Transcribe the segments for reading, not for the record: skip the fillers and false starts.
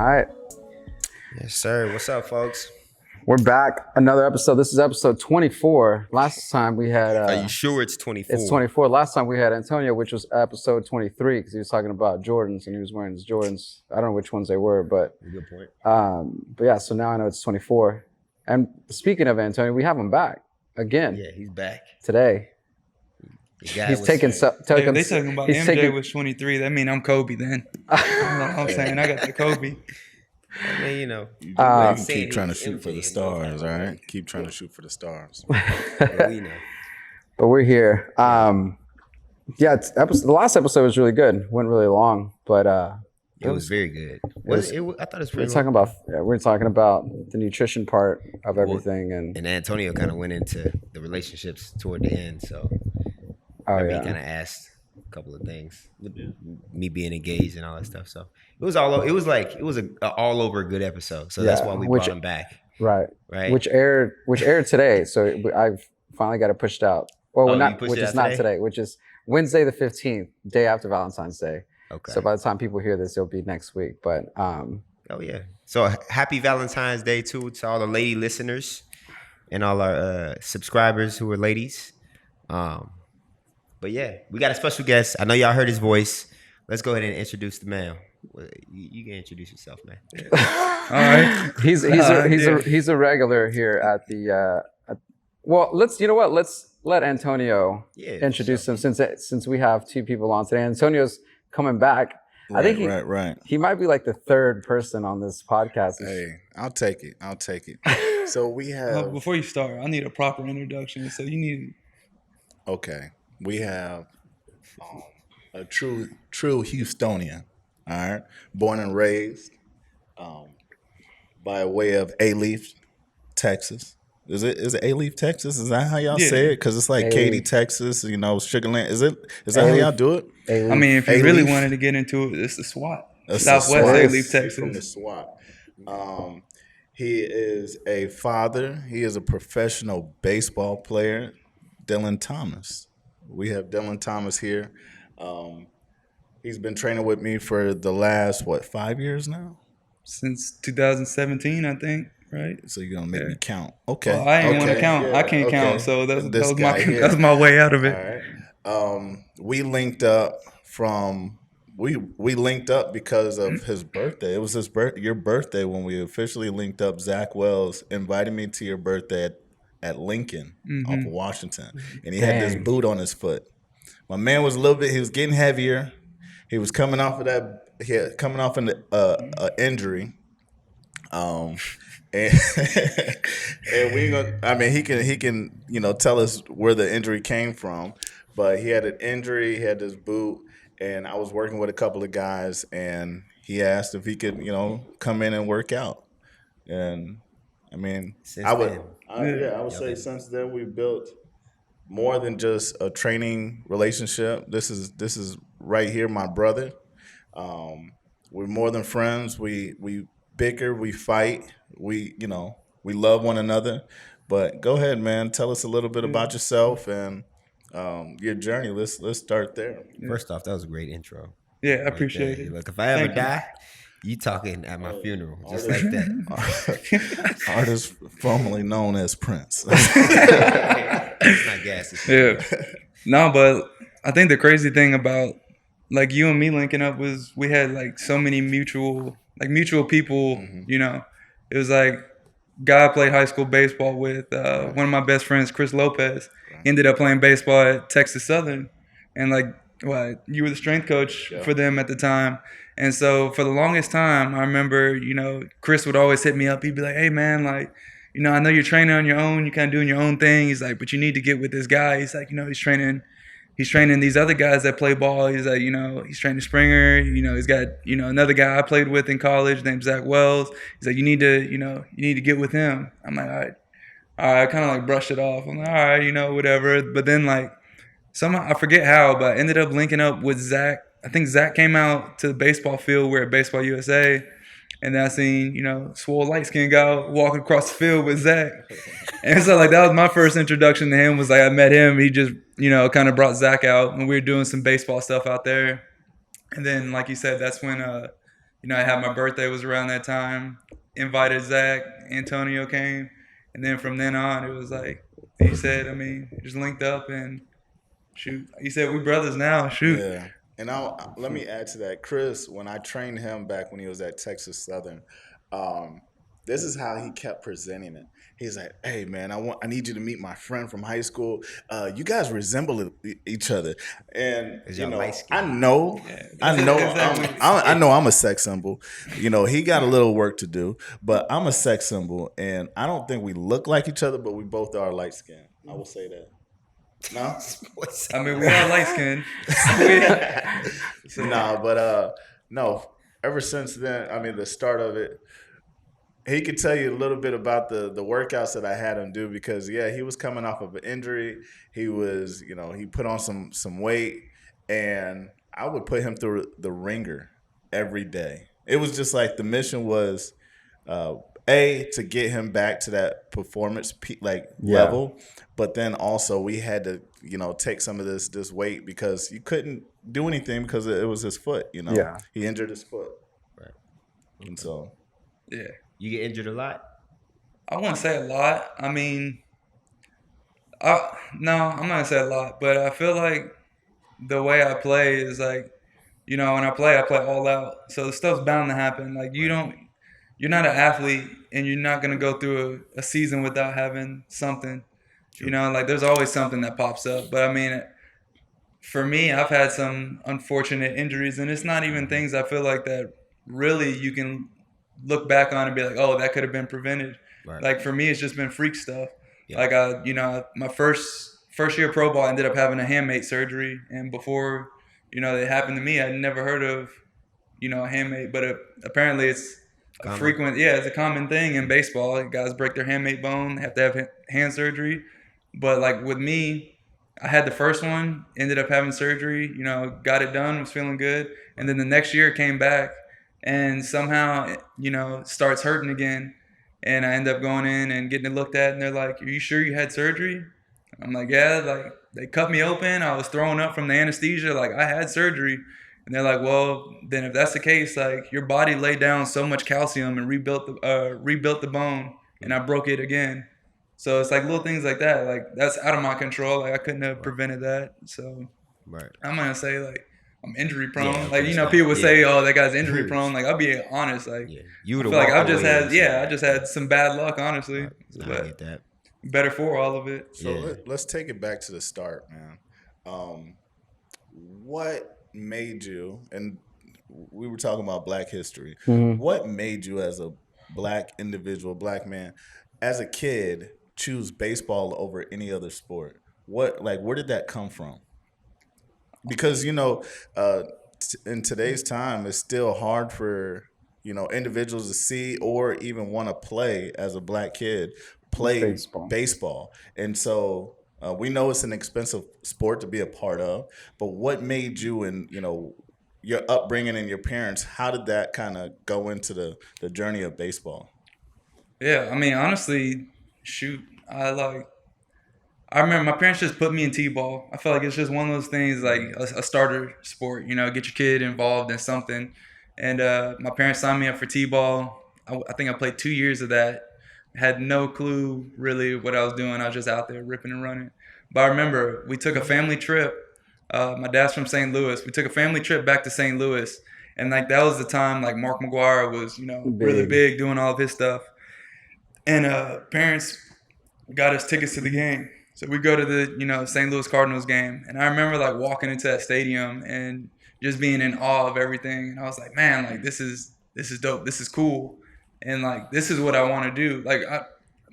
right. Yes, sir. What's up, folks? We're back. Another episode. This is episode 24. Last time we had... Are you sure it's 24? It's 24. Last time we had Antonio, which was episode 23, because he was talking about Jordans, and he was wearing his Jordans. I don't know which ones they were, but... Good point. But yeah, so now I know it's 24. And speaking of Antonio, we have him back again. Yeah, he's back. Today. He's taking... They talking about MJ was 23. That mean I'm Kobe then. I'm saying I got the Kobe. I mean, you know. You can keep trying to shoot for the stars, all right? Keep trying to shoot for the stars. We know. But we're here. Yeah, the last episode was really good. Went really long, but it was very good. I thought it was pretty we're talking about the nutrition part of everything, and Antonio kind of went into the relationships toward the end, so he kind of asked a couple of things, me being engaged and all that stuff. So it was an all over good episode. So that's why we brought him back. Right. Which aired today. So I've finally got it pushed out. Well, not today, which is Wednesday the 15th, day after Valentine's Day. Okay. So by the time people hear this, it'll be next week. But oh yeah. So happy Valentine's Day to all the lady listeners and all our subscribers who are ladies. But yeah, we got a special guest. I know y'all heard his voice. Let's go ahead and introduce the man. You can introduce yourself, man. All right. He's a regular here at the. Well, let's let Antonio introduce him since we have two people on today. Antonio's coming back. Right, I think he might be like the third person on this podcast. Hey, I'll take it. So we have. Before you start, I need a proper introduction. So you need. Okay. We have a true Houstonian, all right, born and raised by way of A-Leaf, Texas. Is it A-Leaf, Texas? Is that how y'all say it? Because it's like A-Leaf. Katy, Texas, Sugarland. Is that how y'all do it? A-Leaf. I mean, if you really wanted to get into it, it's the SWAT. Southwest A-Leaf, Texas. From the SWAT. He is a father. He is a professional baseball player, Dillion Thomas. We have Dillion Thomas here. He's been training with me for the last, 5 years now? Since 2017, I think, right? So you're going to make me count. Okay. Well, I ain't want to count. Yeah, I can't count, so that's my way out of it. All right. We linked up we linked up because of his birthday. It was your birthday when we officially linked up. Zach Wells invited me to your birthday at Lincoln off of Washington, and he had this boot on his foot. My man was he was getting heavier. He was coming off of an injury. And he can tell us where the injury came from, but he had an injury. He had this boot, and I was working with a couple of guys, and he asked if he could come in and work out, and I mean, I would say since then we've built more than just a training relationship. This is right here, my brother. We're more than friends. We bicker, we fight, we love one another. But go ahead, man. Tell us a little bit about yourself and your journey. Let's start there. First off, that was a great intro. Yeah, I appreciate it. Look, if I ever die, you talking at my funeral, just like that. Artist formerly known as Prince. It's not gas. Yeah. No, but I think the crazy thing about like you and me linking up was we had like so many mutual people. Mm-hmm. It was like guy I played high school baseball with. One of my best friends, Chris Lopez, ended up playing baseball at Texas Southern, and you were the strength coach for them at the time. And so for the longest time, I remember, Chris would always hit me up. He'd be like, hey, man, I know you're training on your own. You're kind of doing your own thing. He's like, but you need to get with this guy. He's like, he's training these other guys that play ball. He's like, he's training Springer. He's got, another guy I played with in college named Zach Wells. He's like, you need to get with him. I'm like, all right. I kind of brushed it off. I'm like, all right, whatever. But then somehow, I forget how, but I ended up linking up with Zach. I think Zach came out to the baseball field. We're at Baseball USA. And then I seen, swole light-skinned guy walking across the field with Zach. And so, that was my first introduction to him was, I met him. He just, kind of brought Zach out. And we were doing some baseball stuff out there. And then, like you said, that's when I had my birthday was around that time. Invited Zach, Antonio came, and then from then on it was like he said. I mean, just linked up and shoot. He said we brothers now. Shoot. Yeah. And let me add to that. Chris, when I trained him back when he was at Texas Southern, this is how he kept presenting it. He's like, "Hey man, I need you to meet my friend from high school. You guys resemble each other." And I know I'm a sex symbol. He got a little work to do, but I'm a sex symbol, and I don't think we look like each other, but we both are light skinned. I will say that. No, I mean we are light skinned. No. Ever since then, I mean, the start of it, he could tell you a little bit about the workouts that I had him do because he was coming off of an injury. He was, he put on some weight, and I would put him through the ringer every day. It was just like the mission was, to get him back to that performance level, but then also we had to take some of this weight because you couldn't do anything because it was his foot. He injured his foot, right? And so you get injured a lot. I wouldn't say a lot. I mean, no, I'm not gonna say a lot, but I feel like the way I play is like, when I play all out. So the stuff's bound to happen. Like you're not an athlete, and you're not gonna go through a season without having something. True. Like there's always something that pops up. But I mean, for me, I've had some unfortunate injuries, and it's not even things I feel like that really you can look back on and be like, oh, that could have been prevented. Right. Like for me, it's just been freak stuff. Yeah. Like my first year pro ball, I ended up having a handmade surgery, and before it happened to me, I'd never heard of a handmade, but apparently it's a frequent, it's a common thing in baseball. Guys break their handmade bone, have to have hand surgery. But like with me, I had the first one, ended up having surgery, got it done, was feeling good. And then the next year it came back and somehow, starts hurting again. And I end up going in and getting it looked at, and they're like, "Are you sure you had surgery?" I'm like, "Yeah." Like they cut me open. I was throwing up from the anesthesia. Like I had surgery. And they're like, "Well, then if that's the case, like your body laid down so much calcium and rebuilt the bone, and I broke it again." So it's like little things like that. Like that's out of my control. Like I couldn't have prevented that. So I'm gonna say like I'm injury prone. Yeah, like people would say, "Oh, that guy's injury prone." Like I'll be honest. Like you would have. Like I just had some bad luck, honestly. Right. No, I get that. Better for all of it. So let's take it back to the start, man. What made you, and we were talking about Black history, what made you as a Black individual, Black man, as a kid, choose baseball over any other sport? Where did that come from? Because, in today's time, it's still hard for, individuals to see or even want to play as a Black kid, play baseball. And so we know it's an expensive sport to be a part of, but what made you and, your upbringing and your parents, how did that kind of go into the journey of baseball? Yeah, I mean, honestly, shoot, I remember my parents just put me in T-ball. I feel like it's just one of those things, like a starter sport, get your kid involved in something. And my parents signed me up for T-ball. I think I played 2 years of that. Had no clue really what I was doing. I was just out there ripping and running. But I remember we took a family trip. My dad's from St. Louis. We took a family trip back to St. Louis. And like that was the time like Mark McGuire was, really big doing all of his stuff. And parents got us tickets to the game. So we go to the, St. Louis Cardinals game. And I remember like walking into that stadium and just being in awe of everything. And I was like, man, like this is dope. This is cool. And like, this is what I want to do. Like, I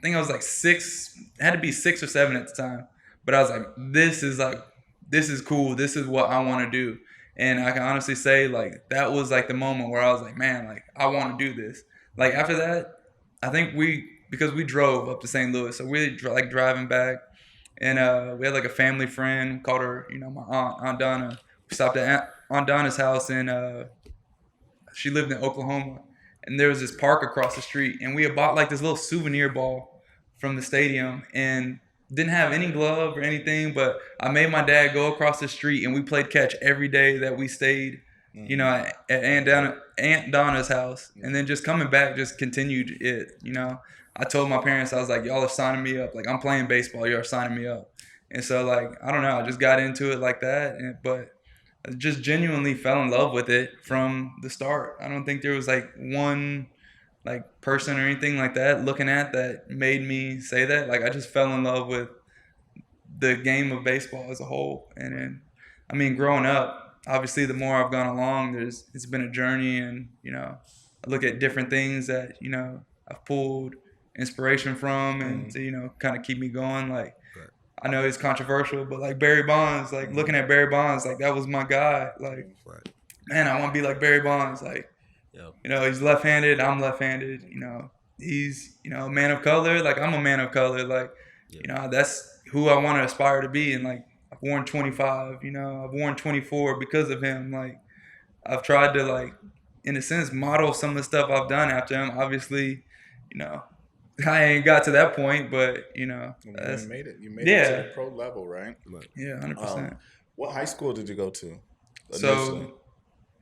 think I was like 6, had to be 6 or 7 at the time. But I was like, this is cool. This is what I want to do. And I can honestly say like, that was like the moment where I was like, man, like I want to do this. Like after that, I think because we drove up to St. Louis. So we like driving back. And we had like a family friend, called her, my Aunt Donna. We stopped at Aunt Donna's house, and she lived in Oklahoma. And there was this park across the street, and we had bought like this little souvenir ball from the stadium, and didn't have any glove or anything. But I made my dad go across the street, and we played catch every day that we stayed you know, at Aunt Donna's house, and then just coming back just continued it. You know, I told my parents, I was like, y'all are signing me up. Like, I'm playing baseball, y'all are signing me up. And so, like, I don't know, I just got into it like that, but I just genuinely fell in love with it from the start. I don't think there was like one like person or anything like that looking at that made me say that. Like, I just fell in love with the game of baseball as a whole. And then, I mean, growing up, obviously the more I've gone along, it's been a journey, and you know, I look at different things that, you know, I've pulled inspiration from, and to, you know, kind of keep me going. Like, I know it's controversial, but like Barry Bonds, like looking at Barry Bonds, like that was my guy. Like, man, I want to be like Barry Bonds. Like, you know, he's left-handed, I'm left-handed. You know, he's, you know, a man of color. Like, I'm a man of color. Like, you know, that's who I want to aspire to be. And like, I've worn 25. You know, I've worn 24 because of him. Like, I've tried to, like, in a sense, model some of the stuff I've done after him. Obviously, you know, I ain't got to that point, but you know, you made it. You made it to the pro level, right? Yeah, 100%. What high school did you go to? So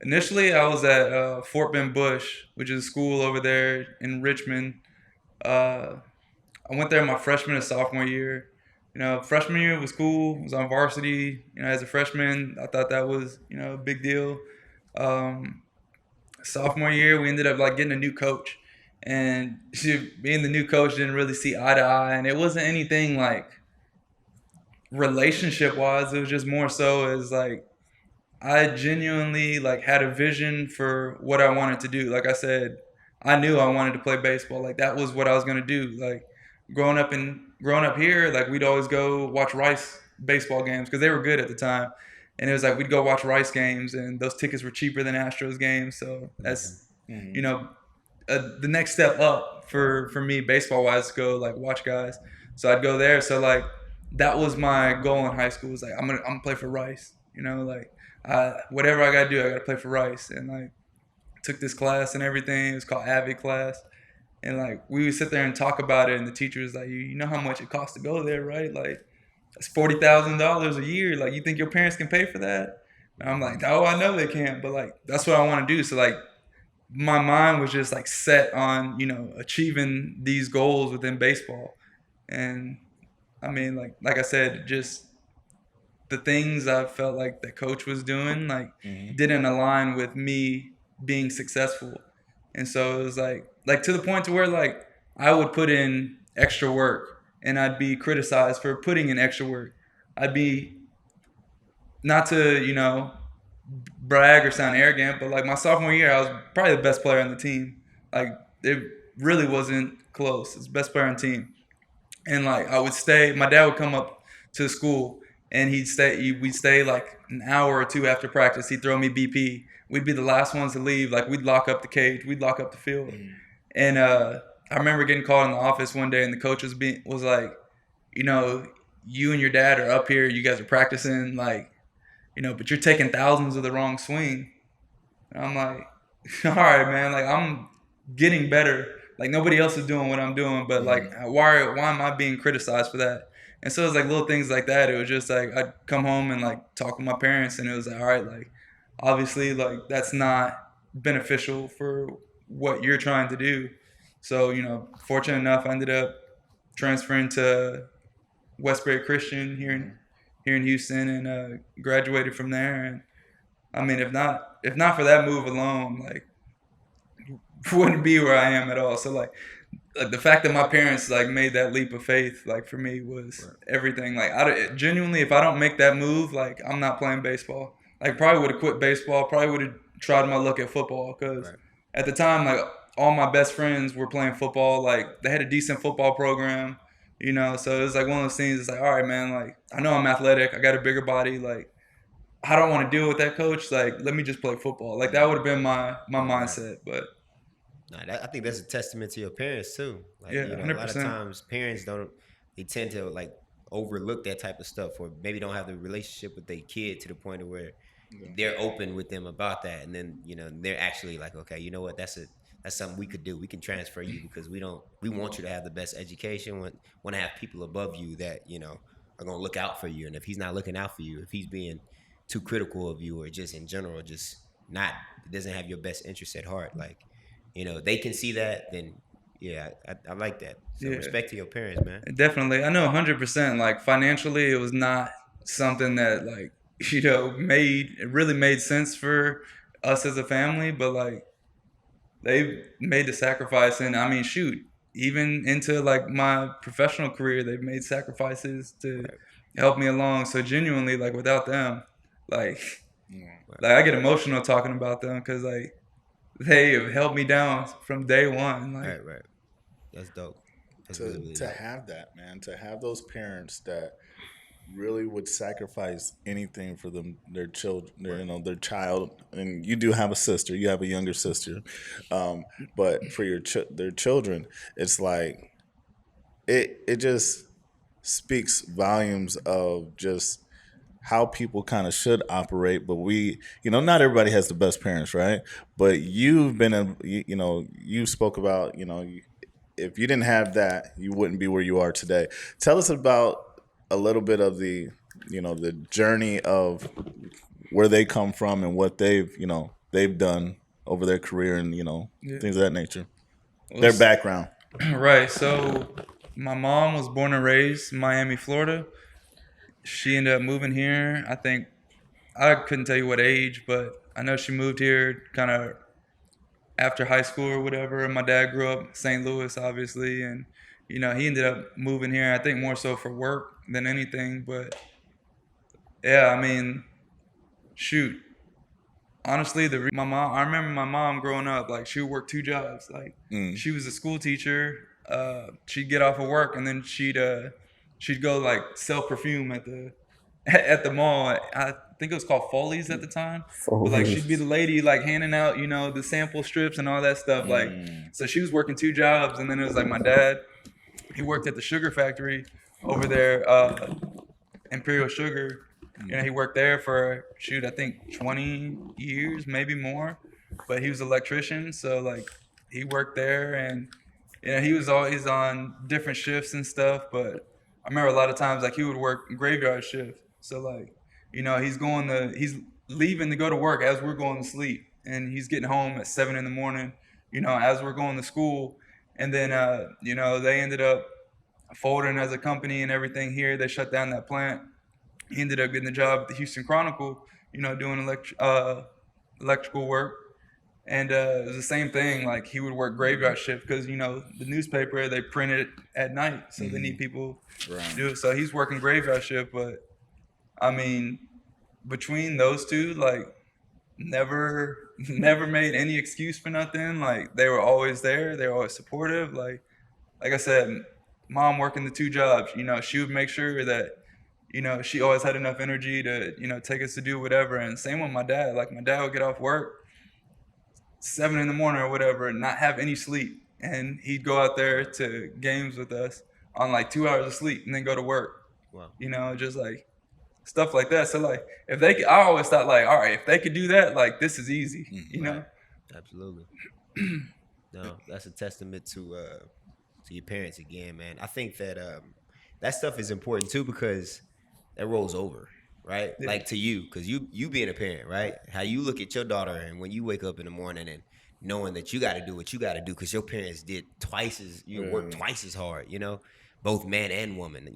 initially, I was at Fort Bend Bush, which is a school over there in Richmond. I went there my freshman and sophomore year. You know, freshman year was cool. I was on varsity. You know, as a freshman, I thought that was, you know, a big deal. Sophomore year, we ended up like getting a new coach. And being the new coach didn't really see eye to eye, and it wasn't anything like relationship wise. It was just more so as like I genuinely like had a vision for what I wanted to do. Like I said, I knew I wanted to play baseball. Like, that was what I was gonna do. Like, growing up here, like we'd always go watch Rice baseball games because they were good at the time, and it was like we'd go watch Rice games, and those tickets were cheaper than Astros games. So that's you know. The next step up for me baseball wise to go like watch guys. So I'd go there. So like that was my goal in high school, was like I'm gonna play for Rice. You know, like whatever I gotta do, I gotta play for Rice. And like took this class and everything. It was called Avid class. And like we would sit there and talk about it, and the teacher was like, you know how much it costs to go there, right? Like that's $40,000 a year. Like, you think your parents can pay for that? And I'm like, oh, I know they can, but like that's what I want to do. So like my mind was just like set on, you know, achieving these goals within baseball. And I mean, like I said, just the things I felt like the coach was doing, like didn't align with me being successful. And so it was like to the point to where like I would put in extra work and I'd be criticized for putting in extra work. I'd be, not to, you know, brag or sound arrogant, but like my sophomore year, I was probably the best player on the team. Like, it really wasn't close. It's the best player on the team. And like I would stay, my dad would come up to school and we'd stay like an hour or two after practice. He'd throw me BP. We'd be the last ones to leave. Like, we'd lock up the cage, we'd lock up the field. And I remember getting called in the office one day, and the coach was like, you know, you and your dad are up here, you guys are practicing, like, you know, but you're taking thousands of the wrong swing. And I'm like, all right, man, like I'm getting better. Like, nobody else is doing what I'm doing, but like, why am I being criticized for that? And so it's like little things like that. It was just like I'd come home and like talk with my parents, and it was like, all right, like obviously like that's not beneficial for what you're trying to do. So, you know, fortunate enough, I ended up transferring to Westbury Christian here in Houston, and graduated from there. And I mean, if not for that move alone, like wouldn't be where I am at all. So like the fact that my parents like made that leap of faith, like for me was everything. Like genuinely, if I don't make that move, like I'm not playing baseball. Like, probably would have quit baseball. Probably would have tried my luck at football, because at the time, like all my best friends were playing football. Like, they had a decent football program. You know, so it was like one of those things. It's like, all right, man, like I know I'm athletic, I got a bigger body, like I don't want to deal with that coach. Like, let me just play football. Like, that would have been my mindset. But I think that's a testament to your parents too. Like, yeah, you know, 100%. a lot of times parents they tend to like overlook that type of stuff, or maybe don't have the relationship with their kid to the point of where they're open with them about that, and then, you know, they're actually like, okay, you know what, that's something we could do. We can transfer you because we want you to have the best education. Want to have people above you that, you know, are going to look out for you. And if he's not looking out for you, if he's being too critical of you, or just in general, just doesn't have your best interest at heart. Like, they can see that, then yeah, I like that. So respect to your parents, man. Definitely. I know 100%. Like financially, it was not something that like, it really made sense for us as a family, but like they made the sacrifice. And I mean, shoot, even into like my professional career, they've made sacrifices to help me along. So genuinely, like without them, like, like I get emotional talking about them because like they have held me down from day one. Like, Right. That's dope. That's to really, really to dope. have that, man, to have those parents that really would sacrifice anything for their children, their child. And you do have a sister, you have a younger sister, but for their children, it's like it just speaks volumes of just how people kind of should operate. But not everybody has the best parents, right? But you've been you spoke about, if you didn't have that, you wouldn't be where you are today. Tell us about a little bit of the journey of where they come from and what they've done over their career and things of that nature. Their background. Right. So my mom was born and raised in Miami, Florida. She ended up moving here. I think I couldn't tell you what age, but I know she moved here kind of after high school or whatever. And my dad grew up in St. Louis, obviously, and he ended up moving here. I think more so for work than anything. But yeah, I mean, shoot. Honestly, I remember my mom growing up. Like she would work 2 jobs. Like she was a school teacher. She'd get off of work and then she'd go like sell perfume at the mall. I think it was called Foley's at the time. But like she'd be the lady like handing out, the sample strips and all that stuff. Like so she was working 2 jobs, and then it was like my dad. He worked at the sugar factory over there, Imperial Sugar. He worked there for I think 20 years, maybe more. But he was an electrician, so like he worked there, and he was always on different shifts and stuff. But I remember a lot of times like he would work graveyard shift. So like, he's leaving to go to work as we're going to sleep, and he's getting home at 7 a.m, as we're going to school. And then they ended up folding as a company and everything here. They shut down that plant. He ended up getting a job at the Houston Chronicle, doing electrical work. And it was the same thing. Like he would work graveyard shift because, the newspaper, they print it at night. So they need people to do it. So he's working graveyard shift. But I mean, between those two, like never made any excuse for nothing. Like they were always there. They were always supportive. Like I said, mom working the 2 jobs, she would make sure that, she always had enough energy to, take us to do whatever. And same with my dad. Like my dad would get off work 7 a.m. or whatever and not have any sleep. And he'd go out there to games with us on like 2 hours of sleep and then go to work. Wow. Just like stuff like that. So like I always thought like, all right, if they could do that, like this is easy, Right. Absolutely. No, that's a testament to your parents again, man. I think that that stuff is important too because that rolls over, right? Yeah. Like to you, because you being a parent, right? How you look at your daughter and when you wake up in the morning and knowing that you got to do what you got to do because your parents did worked twice as hard, both man and woman,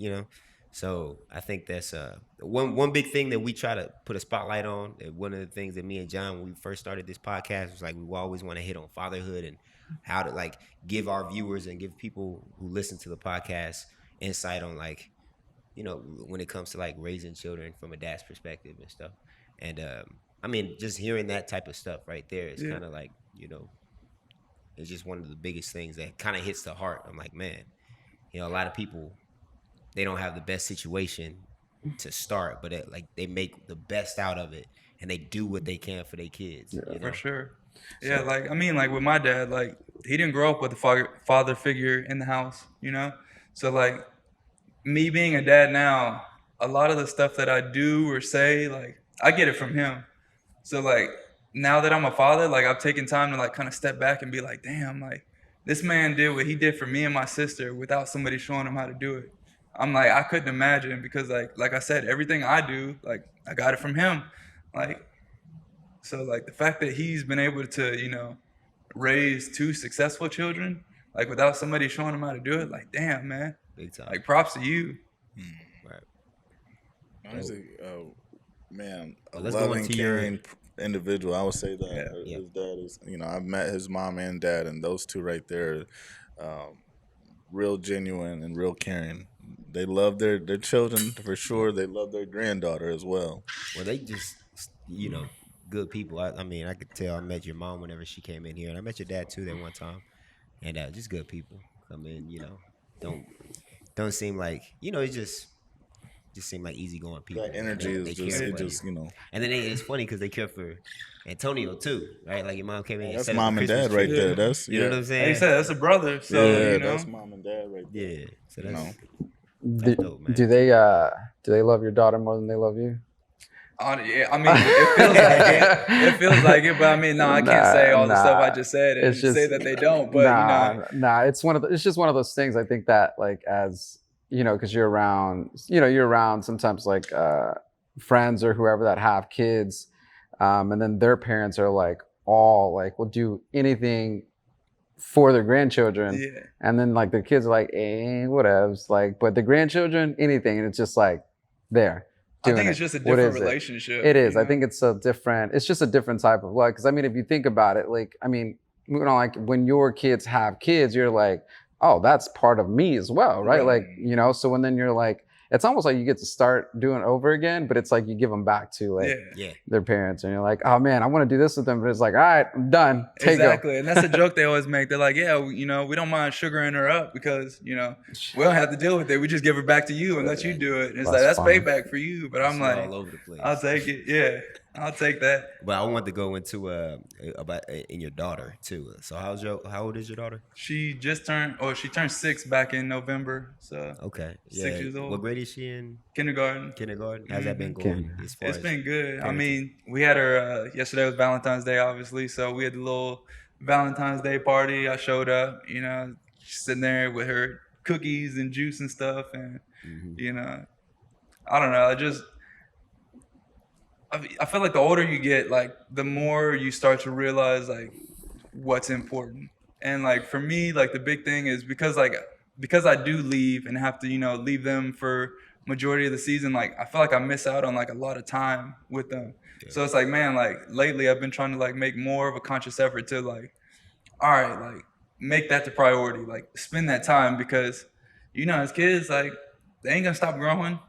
So I think that's one big thing that we try to put a spotlight on. One of the things that me and John, when we first started this podcast, was like we always want to hit on fatherhood and how to like give our viewers and give people who listen to the podcast insight on like, when it comes to like raising children from a dad's perspective and stuff. And I mean, just hearing that type of stuff right there is kind of like, it's just one of the biggest things that kind of hits the heart. I'm like, man, a lot of people, they don't have the best situation to start, but they make the best out of it and they do what they can for their kids. For sure. Yeah, like I mean, like with my dad, like he didn't grow up with a father figure in the house, So like me being a dad now, a lot of the stuff that I do or say, like I get it from him. So like now that I'm a father, like I've taken time to like kind of step back and be like, damn, like this man did what he did for me and my sister without somebody showing him how to do it. I'm like, I couldn't imagine because like I said, everything I do, like I got it from him. Like, So like the fact that he's been able to, raise 2 successful children, like without somebody showing him how to do it, like damn man, Big time. like props to you. Right. Honestly, man, a Let's go loving, into your- caring individual. I would say that Yeah. his dad is. I've met his mom and dad, and those two right there, real genuine and real caring. They love their children for sure. They love their granddaughter as well. Well, they just, good people. I mean, I could tell. I met your mom whenever she came in here, and I met your dad too that one time, and just good people. I mean, don't seem like it just seem like easygoing people. That energy They is care just, for you. And then it's funny because they care for Antonio too, right? Like your mom came in. And that's set up mom the and Christmas dad right tree. there. That's You know what I'm saying? Like you said, that's a brother. So yeah, that's mom and dad right there. Yeah. So that's, Do, dope, man. do they love your daughter more than they love you? Yeah, I mean, it feels like it. It feels like it, but I mean, no, I can't say all the stuff I just said and It's just- say that they don't. But it's just one of those things. I think that like as because you're around sometimes like friends or whoever that have kids, and then their parents are like all like will do anything for their grandchildren, yeah, and then like the kids are like whatevs, like, but the grandchildren anything, and it's just like there. I think doing it's it. just a What different is it? relationship. It is. you I know? think it's just a different type of love. Because I mean, if you think about it, like, I mean, like when your kids have kids, you're like, oh, that's part of me as well, right? Right. Like, so when then you're like, it's almost like you get to start doing it over again, but it's like you give them back to like Yeah. their parents, and you're like, oh man, I want to do this with them, but it's like, all right, I'm done. Take Exactly, and that's a joke they always make. They're like, yeah, we don't mind sugaring her up because we don't have to deal with it. We just give her back to you and let you do it. And it's That's like fine. that's payback for you. But I'm It's like, all over the place. I'll take it. Yeah, I'll take that. But I wanted to go into about in your daughter too. So how old is your daughter? She turned 6 back in November. So Okay, 6 years old. What grade is she in? Kindergarten. Kindergarten. How's that been going? As far It's as been good. I parenting? mean, we had her yesterday was Valentine's Day, obviously. So we had the little Valentine's Day party. I showed up, she's sitting there with her cookies and juice and stuff, and I don't know. I feel like the older you get, like the more you start to realize like what's important. And like for me, like the big thing is because I do leave and have to leave them for majority of the season, like I feel like I miss out on like a lot of time with them. Yeah. So it's like, man, like lately I've been trying to like make more of a conscious effort to like, all right, like make that the priority, like spend that time, because as kids, like they ain't gonna stop growing,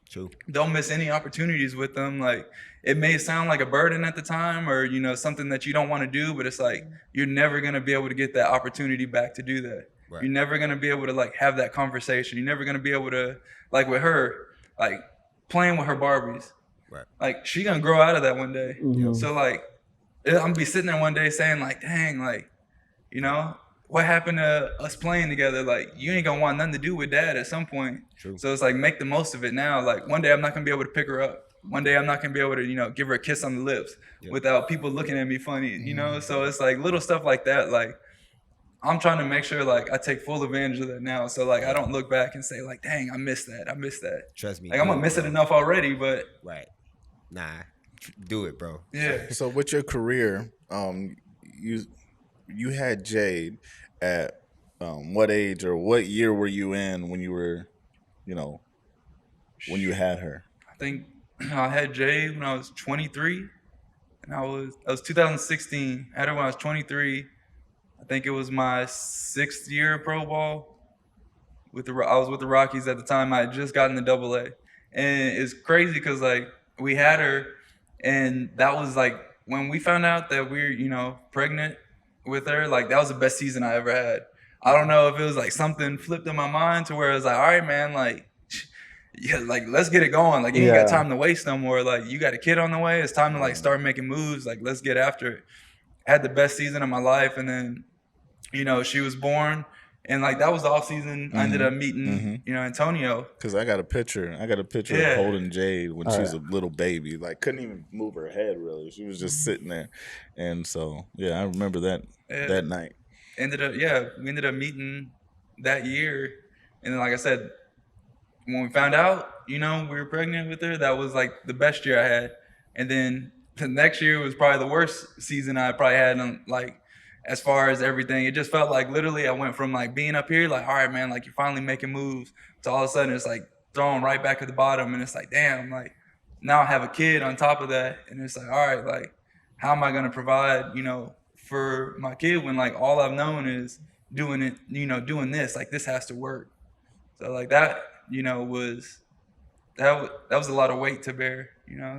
True. Don't miss any opportunities with them. Like it may sound like a burden at the time or something that you don't want to do, but it's like you're never going to be able to get that opportunity back to do that. Right. You're never going to be able to like have that conversation. You're never going to be able to, like with her, like playing with her Barbies. Right. Like she going to grow out of that one day. Mhm. So like I'm going to be sitting there one day saying like, dang, like, what happened to us playing together? Like you ain't gonna want nothing to do with dad at some point. True. So it's like make the most of it now. Like one day I'm not gonna be able to pick her up. One day I'm not gonna be able to, give her a kiss on the lips without people looking at me funny, So it's like little stuff like that. Like I'm trying to make sure like I take full advantage of that now. So like I don't look back and say like, dang, I missed that. Trust me. Like I'm gonna miss it enough already, but Right. Nah. Do it, bro. yeah. So with your career, you had Jade at what age or what year were you in when you were, when you had her? I think I had Jay when I was 23, and that was 2016. I had her when I was 23. I think it was my 6th year of pro ball. I was with the Rockies at the time. I had just gotten the AA, and it's crazy because like we had her, and that was like when we found out that we're pregnant with her. Like that was the best season I ever had. I don't know if it was like something flipped in my mind to where it was like, all right, man, like, yeah, like let's get it going. Like you ain't got time to waste no more. Like you got a kid on the way. It's time to like start making moves. Like let's get after it. Had the best season of my life, and then she was born, and like that was the off season. I ended up meeting Antonio. Because I got a picture. Yeah. Of holding Jade when she was a little baby. Like couldn't even move her head really. She was just sitting there, and so I remember that night. We ended up meeting that year, and then like I said, when we found out, we were pregnant with her, that was like the best year I had. And then the next year was probably the worst season I probably had in, like, as far as everything. It just felt like literally I went from like being up here, like, all right, man, like you're finally making moves, to all of a sudden it's like thrown right back at the bottom. And it's like, damn, like now I have a kid on top of that. And it's like, all right, like, how am I going to provide, for my kid when like all I've known is doing it, doing this, like this has to work. So like that, that was a lot of weight to bear,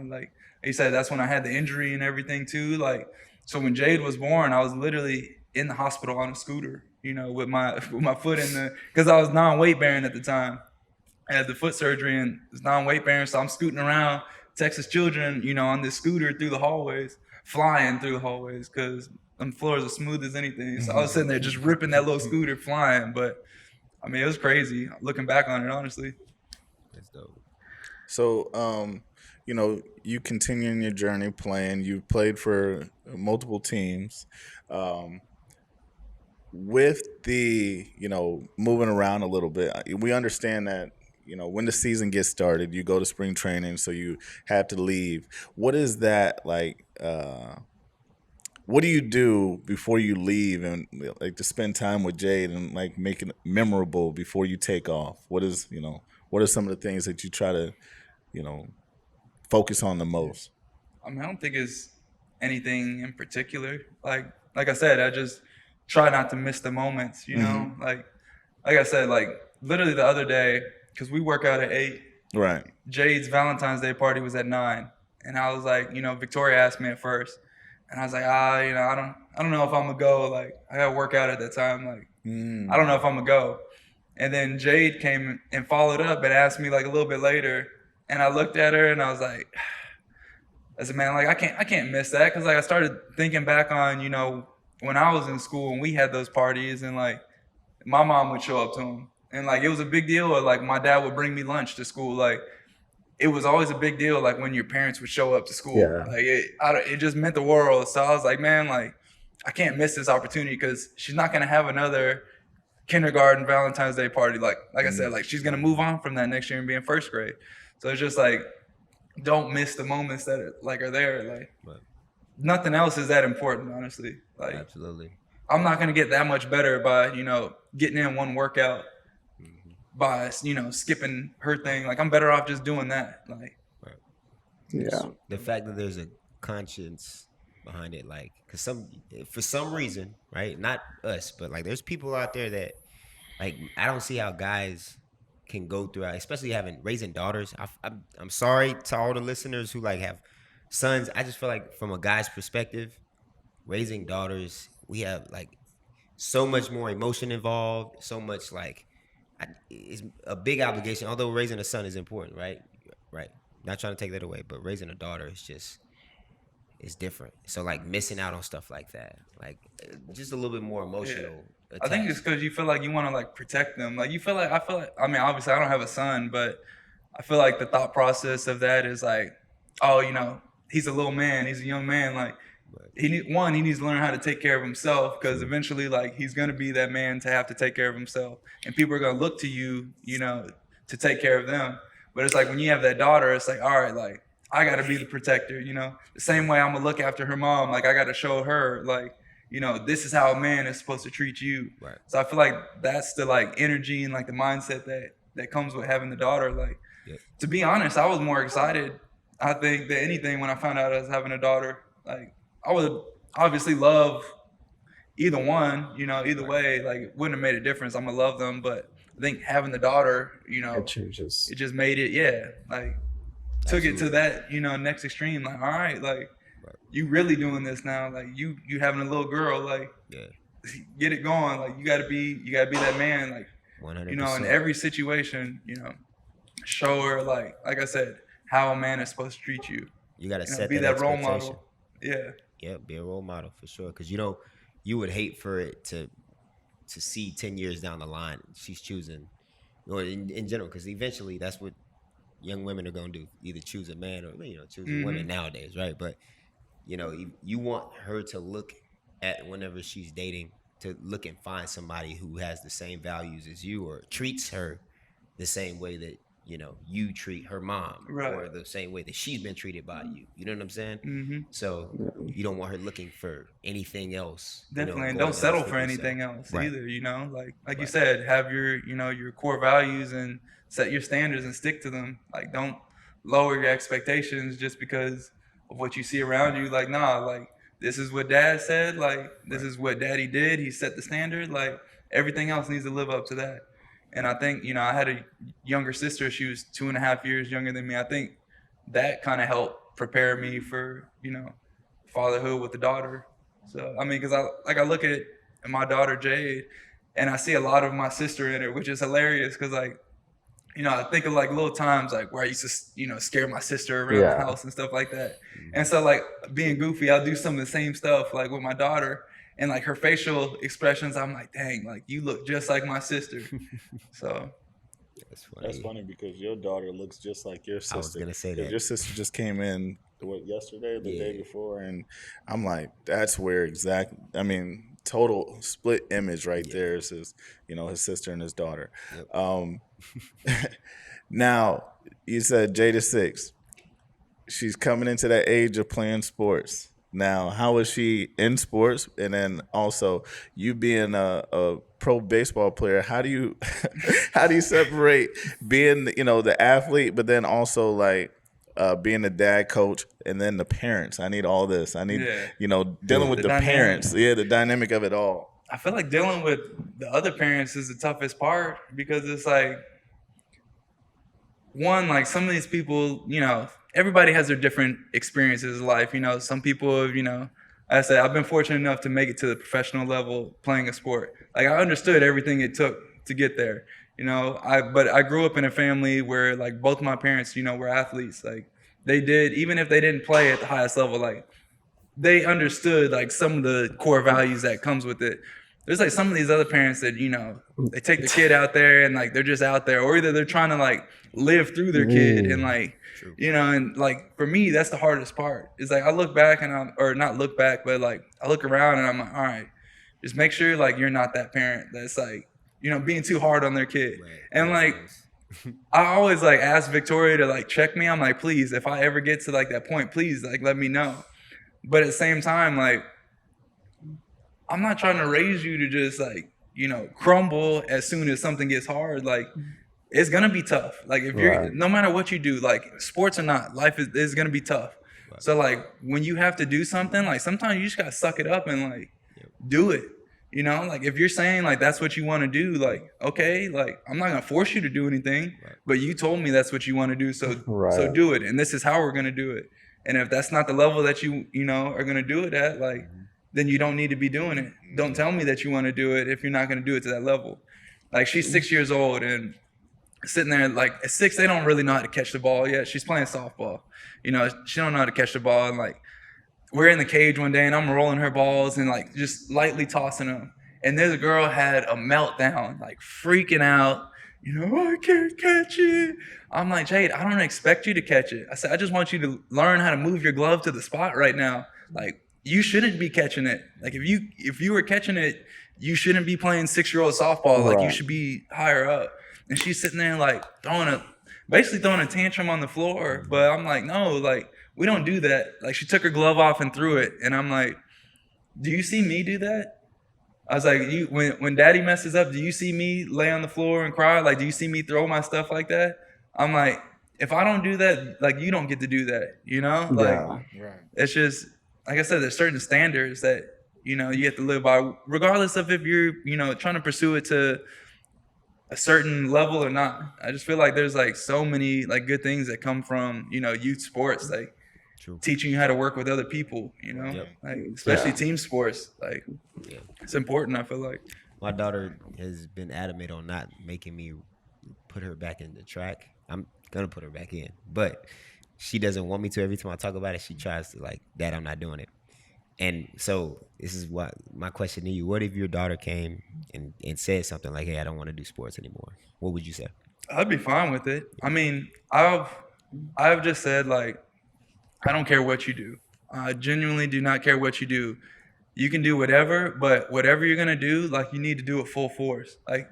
like you said, that's when I had the injury and everything too. Like, so when Jade was born, I was literally in the hospital on a scooter, with my foot in because I was non-weight bearing at the time. I had the foot surgery and it's non-weight bearing, so I'm scooting around Texas children, on this scooter through the hallways, flying through the hallways because them floors are smooth as anything. So I was sitting there just ripping that little scooter, flying. But I mean, it was crazy looking back on it, honestly. That's dope. So, you continuing your journey playing. You played for multiple teams. With the, moving around a little bit, we understand that, when the season gets started, you go to spring training, so you have to leave. What is that like? What do you do before you leave and like to spend time with Jade and like make it memorable before you take off? What are some of the things that you try to, focus on the most? I mean, I don't think it's anything in particular. Like I said, I just try not to miss the moments, like I said, like literally the other day, because we work out at 8. Right. Jade's Valentine's Day party was at 9. And I was like, Victoria asked me at first. And I was like, I don't know if I'm gonna go. Like, I got to work out at that time. Like, I don't know if I'm gonna go. And then Jade came and followed up and asked me like a little bit later. And I looked at her and I was like, I said, man, like I can't miss that. Cause like I started thinking back on, when I was in school and we had those parties and like my mom would show up to them. And like, it was a big deal. Or like my dad would bring me lunch to school. Like, it was always a big deal, like when your parents would show up to school. Yeah. Like it just meant the world. So I was like, man, like I can't miss this opportunity because she's not gonna have another kindergarten Valentine's Day party. Like I said, like she's gonna move on from that next year and be in first grade. So it's just like, don't miss the moments that are there. Like nothing else is that important, honestly. Like absolutely, I'm not gonna get that much better by getting in one workout. By skipping her thing, like I'm better off just doing that. Like, yeah, the fact that there's a conscience behind it, like, cause for some reason, right? Not us, but like, there's people out there that, like, I don't see how guys can go through, especially raising daughters. I'm sorry to all the listeners who like have sons. I just feel like from a guy's perspective, raising daughters, we have like so much more emotion involved, so much like. It's a big obligation, although raising a son is important, right? Right. Not trying to take that away, but raising a daughter is different. So like missing out on stuff like that, like just a little bit more emotional. Yeah. I think it's because you feel like you want to like protect them. Like I feel like, I mean, obviously I don't have a son, but I feel like the thought process of that is like, oh, he's a little man, he's a young man, like. He needs to learn how to take care of himself because eventually, like, he's gonna be that man to have to take care of himself, and people are gonna look to you, to take care of them. But it's like when you have that daughter, it's like, all right, like I gotta be the protector, The same way I'm gonna look after her mom, like I gotta show her, like, this is how a man is supposed to treat you. Right. So I feel like that's the like energy and like the mindset that comes with having the daughter. Like, to be honest, I was more excited, I think, than anything when I found out I was having a daughter. Like. I would obviously love either one, either way, like it wouldn't have made a difference. I'm gonna love them, but I think having the daughter, it changes. It just made it, like took it to that, next extreme. Like, all right, like you really doing this now. Like you having a little girl, like get it going. Like you gotta be that man, like 100%. In every situation, show her like I said, how a man is supposed to treat you. You gotta set be that role model. Yeah. Yeah, be a role model for sure. Because you would hate for it to see 10 years down the line she's choosing, or in general, because eventually that's what young women are gonna do: either choose a man or choose a woman nowadays, right? But you want her to look at whenever she's dating to look and find somebody who has the same values as you or treats her the same way that you treat her mom Right. or the same way that she's been treated by you. You know what I'm saying? Mm-hmm. So you don't want her looking for anything else. Definitely, and don't settle for anything else either. Like you said, have your core values and set your standards and stick to them. Like, don't lower your expectations just because of what you see around you. Like, nah, like this is what dad said. Like, this is what daddy did. He set the standard. Like, everything else needs to live up to that. And I think, I had a younger sister. She was 2.5 years younger than me. I think that kind of helped prepare me for, fatherhood with the daughter. So, I mean, because I look at my daughter, Jade, and I see a lot of my sister in it, which is hilarious because, like, I think of, like, little times, like, where I used to, scare my sister around the house and stuff like that. And so, like, being goofy, I'll do some of the same stuff, like, with my daughter. And, like, her facial expressions, I'm like, dang, like, you look just like my sister. So. That's funny because your daughter looks just like your sister. I was going to say that. Your sister just came in, yesterday or the day before? And I'm like, that's where total split image right there is his sister and his daughter. Yep. Now, you said Jada 6. She's coming into that age of playing sports. Now, how is she in sports? And then also, you being a pro baseball player, how do you separate being the athlete, but then also like being the dad coach and then the parents? I need all this. I need dealing with the parents. Yeah, the dynamic of it all. I feel like dealing with the other parents is the toughest part because it's like, one, like some of these people, everybody has their different experiences in life. Some people have, I said, I've been fortunate enough to make it to the professional level playing a sport. Like, I understood everything it took to get there, but I grew up in a family where, like, both my parents, were athletes. Like, they did, even if they didn't play at the highest level, like, they understood, like, some of the core values that comes with it. There's, like, some of these other parents that, they take the kid out there and, like, they're just out there, or either they're trying to, like, live through their kid and, like, and, like, for me, that's the hardest part. It's like I look back and not look back, but, like, I look around and I'm like, all right, just make sure, like, you're not that parent that's, like, being too hard on their kid. Right. And, like, I always, like, ask Victoria to, like, check me. I'm like, please, if I ever get to, like, that point, please, like, let me know. But at the same time, like, I'm not trying to raise you to just, like, crumble as soon as something gets hard. Like, it's going to be tough. Like, if you're, no matter what you do, like, sports or not, life is going to be tough. Right. So, like, when you have to do something, like, sometimes you just got to suck it up and, like, do it. Like, if you're saying, like, that's what you want to do, like, okay, like, I'm not going to force you to do anything, but you told me that's what you want to do, so so do it. And this is how we're going to do it. And if that's not the level that you are going to do it at, like, then you don't need to be doing it. Don't tell me that you want to do it if you're not going to do it to that level. Like, she's 6 years old and sitting there, like, at 6, they don't really know how to catch the ball yet. She's playing softball. She don't know how to catch the ball. And, like, we're in the cage one day and I'm rolling her balls and, like, just lightly tossing them. And this girl had a meltdown, like, freaking out. I can't catch it. I'm like, Jade, I don't expect you to catch it. I said, I just want you to learn how to move your glove to the spot right now. Like, you shouldn't be catching it. Like, if you were catching it, you shouldn't be playing 6-year-old softball. Like, you should be higher up. And she's sitting there, like, basically throwing a tantrum on the floor. But I'm like, no, like, we don't do that. Like, she took her glove off and threw it. And I'm like, do you see me do that? I was like, when daddy messes up, do you see me lay on the floor and cry? Like, do you see me throw my stuff like that? I'm like, if I don't do that, like, you don't get to do that, Like, it's just, like I said, there's certain standards that, you have to live by, regardless of if you're, trying to pursue it to a certain level or not. I just feel like there's, like, so many, like, good things that come from, youth sports, like, teaching you how to work with other people, like, especially team sports. Like, it's important, I feel like. My daughter has been adamant on not making me put her back in the track. I'm going to put her back in, but she doesn't want me to. Every time I talk about it, she tries to, like, Dad, I'm not doing it. And so this is what my question to you. What if your daughter came and said something like, hey, I don't want to do sports anymore? What would you say? I'd be fine with it. I mean, I've just said, like, I don't care what you do. I genuinely do not care what you do. You can do whatever, but whatever you're going to do, like, you need to do it full force. Like,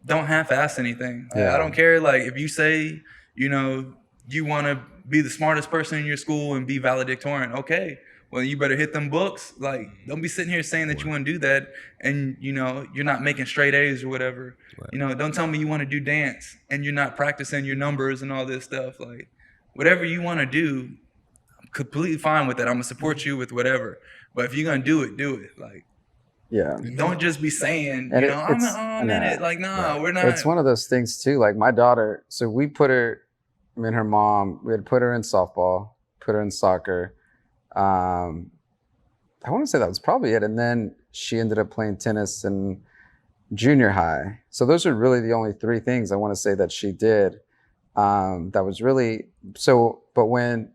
don't half-ass anything. Yeah. I don't care. Like, if you say, you know, you want to be the smartest person in your school and be valedictorian, okay, well, you better hit them books. Like, don't be sitting here saying that you want to do that and, you know, you're not making straight A's or whatever. Right. You know, don't tell me you want to do dance and you're not practicing your numbers and all this stuff. Like, whatever you want to do, I'm completely fine with that. I'm going to support you with whatever. But if you're going to do it, do it. Like, yeah. Don't just be saying, and you know, I'm in it. Like, nah, we're not. It's one of those things too. Like my daughter, so we put her, me and her mom, we had put her in softball, put her in soccer. I want to say that was probably it. And then she ended up playing tennis in junior high. So those are really the only three things I want to say that she did. That was really, so, but when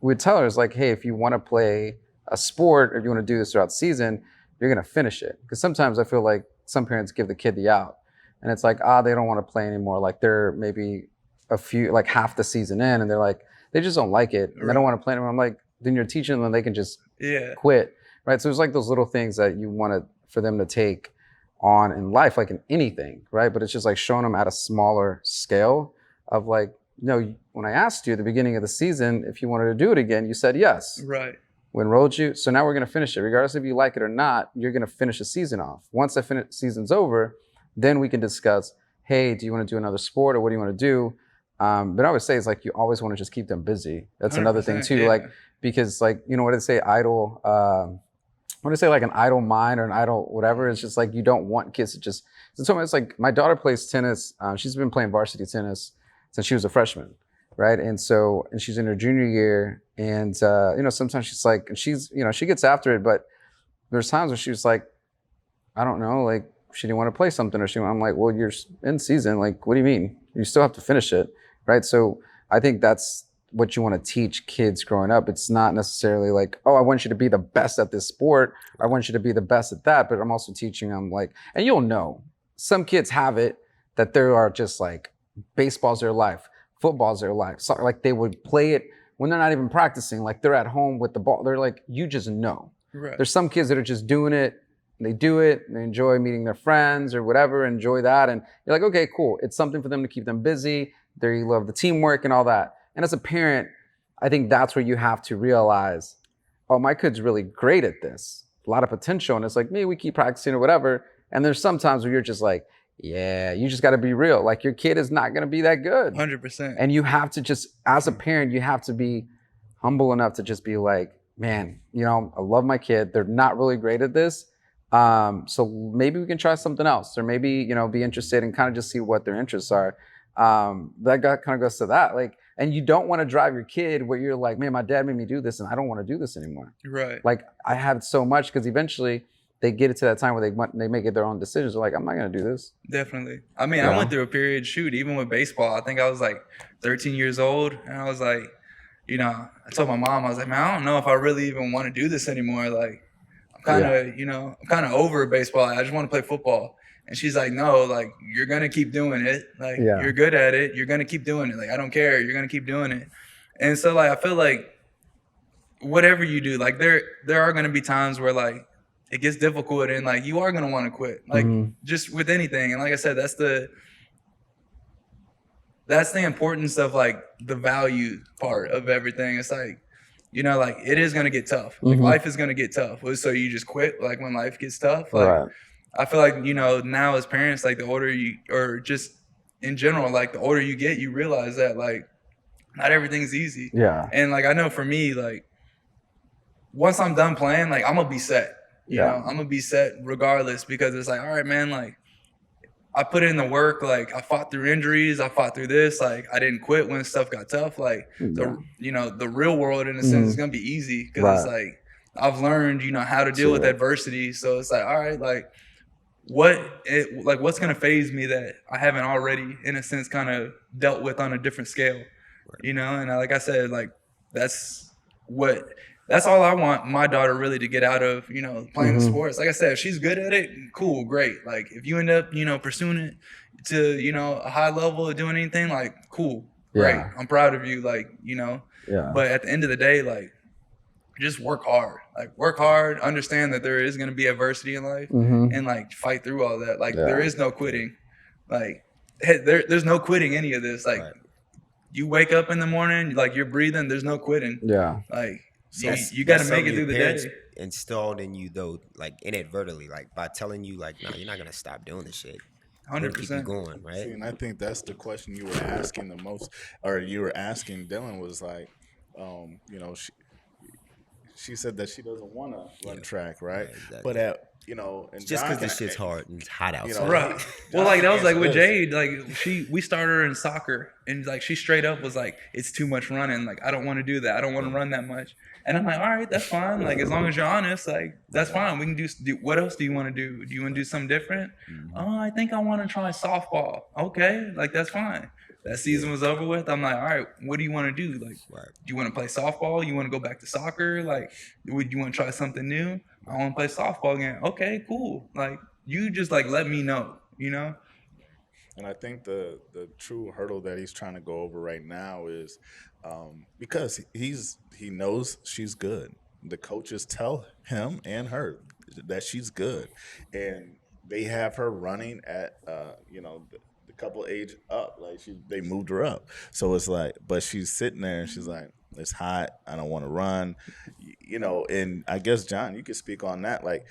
we'd tell her, it's like, hey, if you want to play a sport or if you want to do this throughout the season, you're going to finish it. Because sometimes I feel like some parents give the kid the out. And it's like, they don't want to play anymore. Like they're maybe a few, like half the season in, and they're like, they just don't like it. And they don't want to play anymore. I'm like, then you're teaching them they can just quit. Right. So there's like those little things that you want for them to take on in life, like in anything. Right. But it's just like showing them at a smaller scale of like, when I asked you at the beginning of the season if you wanted to do it again, you said yes. Right. We enrolled you, so now we're going to finish it. Regardless if you like it or not, you're going to finish the season off. Once the season's over, then we can discuss, hey, do you want to do another sport or what do you want to do? But I always say it's like you always want to just keep them busy. That's another thing too, like because like what do they say, idle? What do they say, like an idle mind or an idle whatever? It's just like you don't want kids to just. So it's like my daughter plays tennis. She's been playing varsity tennis since she was a freshman. Right. And she's in her junior year and, sometimes she's like, and she's, she gets after it, but there's times where she was like, I don't know, like she didn't want to play something or I'm like, well, you're in season. Like, what do you mean? You still have to finish it. Right. So I think that's what you want to teach kids growing up. It's not necessarily like, oh, I want you to be the best at this sport. I want you to be the best at that. But I'm also teaching them like, and you'll know some kids have it that they are just like baseball's their life. Football's their life. So, like they would play it when they're not even practicing. Like they're at home with the ball. They're like, you just know. Right. There's some kids that are just doing it. They do it. And they enjoy meeting their friends or whatever. Enjoy that. And you're like, okay, cool. It's something for them to keep them busy. They love the teamwork and all that. And as a parent, I think that's where you have to realize, oh, my kid's really great at this. A lot of potential. And it's like, maybe we keep practicing or whatever. And there's some times where you're just like, yeah, you just got to be real. Like your kid is not going to be that good. 100%. And you have to just, as a parent, you have to be humble enough to just be like, man, I love my kid. They're not really great at this. So maybe we can try something else or maybe, be interested and kind of just see what their interests are. That kind of goes to that. Like, and you don't want to drive your kid where you're like, man, my dad made me do this and I don't want to do this anymore. Right. Like I had so much because eventually they get it to that time where they make it their own decisions. They're like, I'm not going to do this. Definitely. I mean, I went through a period, even with baseball. I think I was like 13 years old. And I was like, I told my mom, I was like, man, I don't know if I really even want to do this anymore. Like, I'm kind of, I'm kind of over baseball. I just want to play football. And she's like, no, like, you're going to keep doing it. Like, you're good at it. You're going to keep doing it. Like, I don't care. You're going to keep doing it. And so, like, I feel like whatever you do, like, there are going to be times where, like, it gets difficult and like you are gonna want to quit, like just with anything. And like I said, that's the importance of like the value part of everything. It's like, like it is gonna get tough. Like life is gonna get tough. So you just quit like when life gets tough. Like I feel like now as parents, like the older you, or just in general, like the older you get, you realize that like not everything's easy. Yeah. And like I know for me, like once I'm done playing, like I'm gonna be set. You know, I'm gonna be set regardless because it's like, all right, man, like I put in the work, like I fought through injuries, I fought through this, like I didn't quit when stuff got tough. Like the real world in a sense is gonna be easy because it's like I've learned, how to deal with adversity. So it's like, all right, like what's gonna faze me that I haven't already in a sense kind of dealt with on a different scale. And like I said, like that's all I want my daughter really to get out of, playing the sports. Like I said, if she's good at it, cool, great. Like if you end up, pursuing it to, a high level of doing anything, like cool, great. I'm proud of you, like, But at the end of the day, like just work hard. Like work hard, understand that there is going to be adversity in life and like fight through all that. Like there is no quitting. Like, hey, there's no quitting any of this. Like, you wake up in the morning, like you're breathing. There's no quitting. Yeah. Like, you got to make it through the day. Installed in you though, like inadvertently, like by telling you, like, no, you're not gonna stop doing this shit. 100%. Keep you going, right? See, and I think that's the question you were asking the most, or you were asking Dylan was like, you know, she said that she doesn't want to run track, right? Yeah, exactly. But and just because this shit's hard and it's hot outside. Right. Well, like that was like with Jade. Like we started her in soccer, and like she straight up was like, "It's too much running. Like I don't want to do that. I don't want to run that much." And I'm like, "All right, that's fine. Like as long as you're honest, like that's fine. We can do. What else do you want to do? Do you want to do something different? Mm-hmm. Oh, I think I want to try softball. Okay, like that's fine." That season was over with. I'm like, all right, what do you want to do? Like, do you want to play softball? You want to go back to soccer? Like, would you want to try something new? I want to play softball again. Okay, cool. Like, you just like let me know, you know? And I think the true hurdle that he's trying to go over right now is because he knows she's good. The coaches tell him and her that she's good, and they have her running at the couple age up, like they moved her up. So it's like, but she's sitting there and she's like, it's hot, I don't want to run, and I guess John, you could speak on that. Like,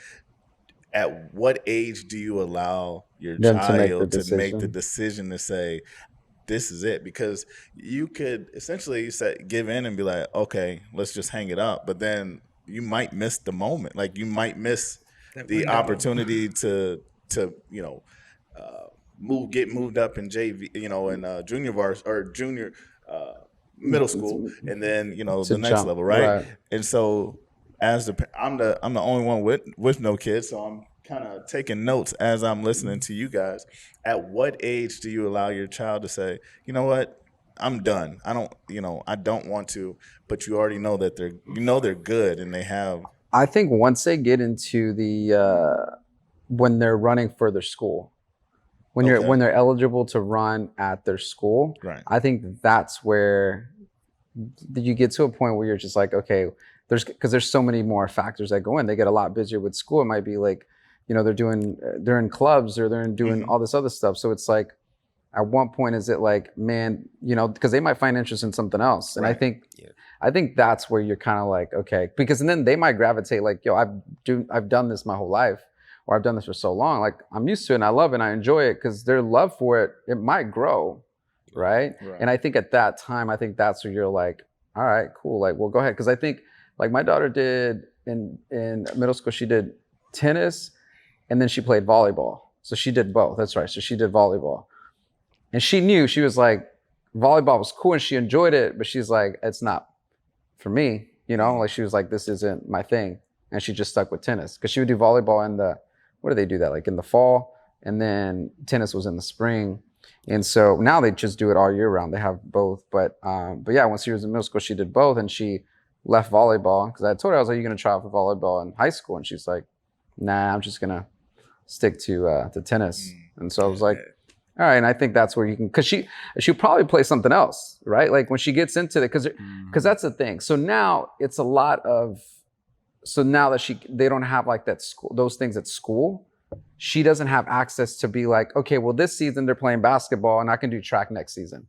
at what age do you allow your child to make the decision to say, this is it? Because you could essentially give in and be like, okay, let's just hang it up, but then you might miss the moment. Like, you might miss the opportunity to get moved up in JV, in junior varsity or junior middle school, and then the next level, right? And so, I'm the only one with no kids, so I'm kind of taking notes as I'm listening to you guys. At what age do you allow your child to say, you know what, I'm done. I don't want to, but you already know that they're good and they have. I think once they get into when they're running for their school. When they're eligible to run at their school, right. I think that's where you get to a point where you're just like, okay, because there's so many more factors that go in. They get a lot busier with school. It might be like, they're in clubs or they're doing all this other stuff. So it's like, at one point is it like, man, because they might find interest in something else. And right. I think that's where you're kind of like, okay, because then they might gravitate like, yo, I've done this my whole life. Or I've done this for so long, like I'm used to it and I love it and I enjoy it, because their love for it might grow, right? And I think at that time, that's where you're like, all right, cool, like, well, go ahead. Because I think like my daughter did in middle school, she did tennis and then she played volleyball. So she did both, that's right. So she did volleyball. And she knew, she was like, volleyball was cool and she enjoyed it, but she's like, it's not for me, like she was like, this isn't my thing. And she just stuck with tennis, because she would do volleyball what do they do that? Like in the fall, and then tennis was in the spring. And so now they just do it all year round. They have both. But yeah, when she was in middle school, she did both, and she left volleyball, because I told her, I was like, "You're gonna try out for volleyball in high school?" And she's like, "Nah, I'm just gonna stick to tennis." And so I was like, "All right." And I think that's where you can, because she'll probably play something else, right? Like when she gets into it, because that's the thing. So now it's a lot of. So now that they don't have like that school, those things at school, she doesn't have access to be like, okay, well, this season they're playing basketball and I can do track next season.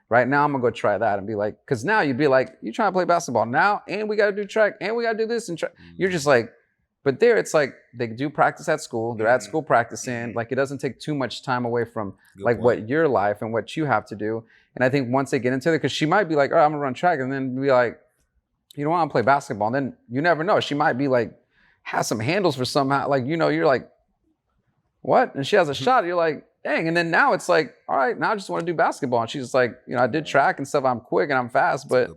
Right now I'm gonna go try that and be like, because now you'd be like, you trying to play basketball now, and we got to do track, and we got to do this and track. You're just like, but there it's like they do practice at school. They're at school practicing. Like it doesn't take too much time away from what your life and what you have to do. And I think once they get into it, because she might be like, all right, I'm gonna run track, and then be like, you don't want to play basketball. And then you never know. She might be like, has some handles for somehow. Like, you're like, what? And she has a shot. You're like, dang. And then now it's like, all right, now I just want to do basketball. And she's like, I did track and stuff. I'm quick and I'm fast. But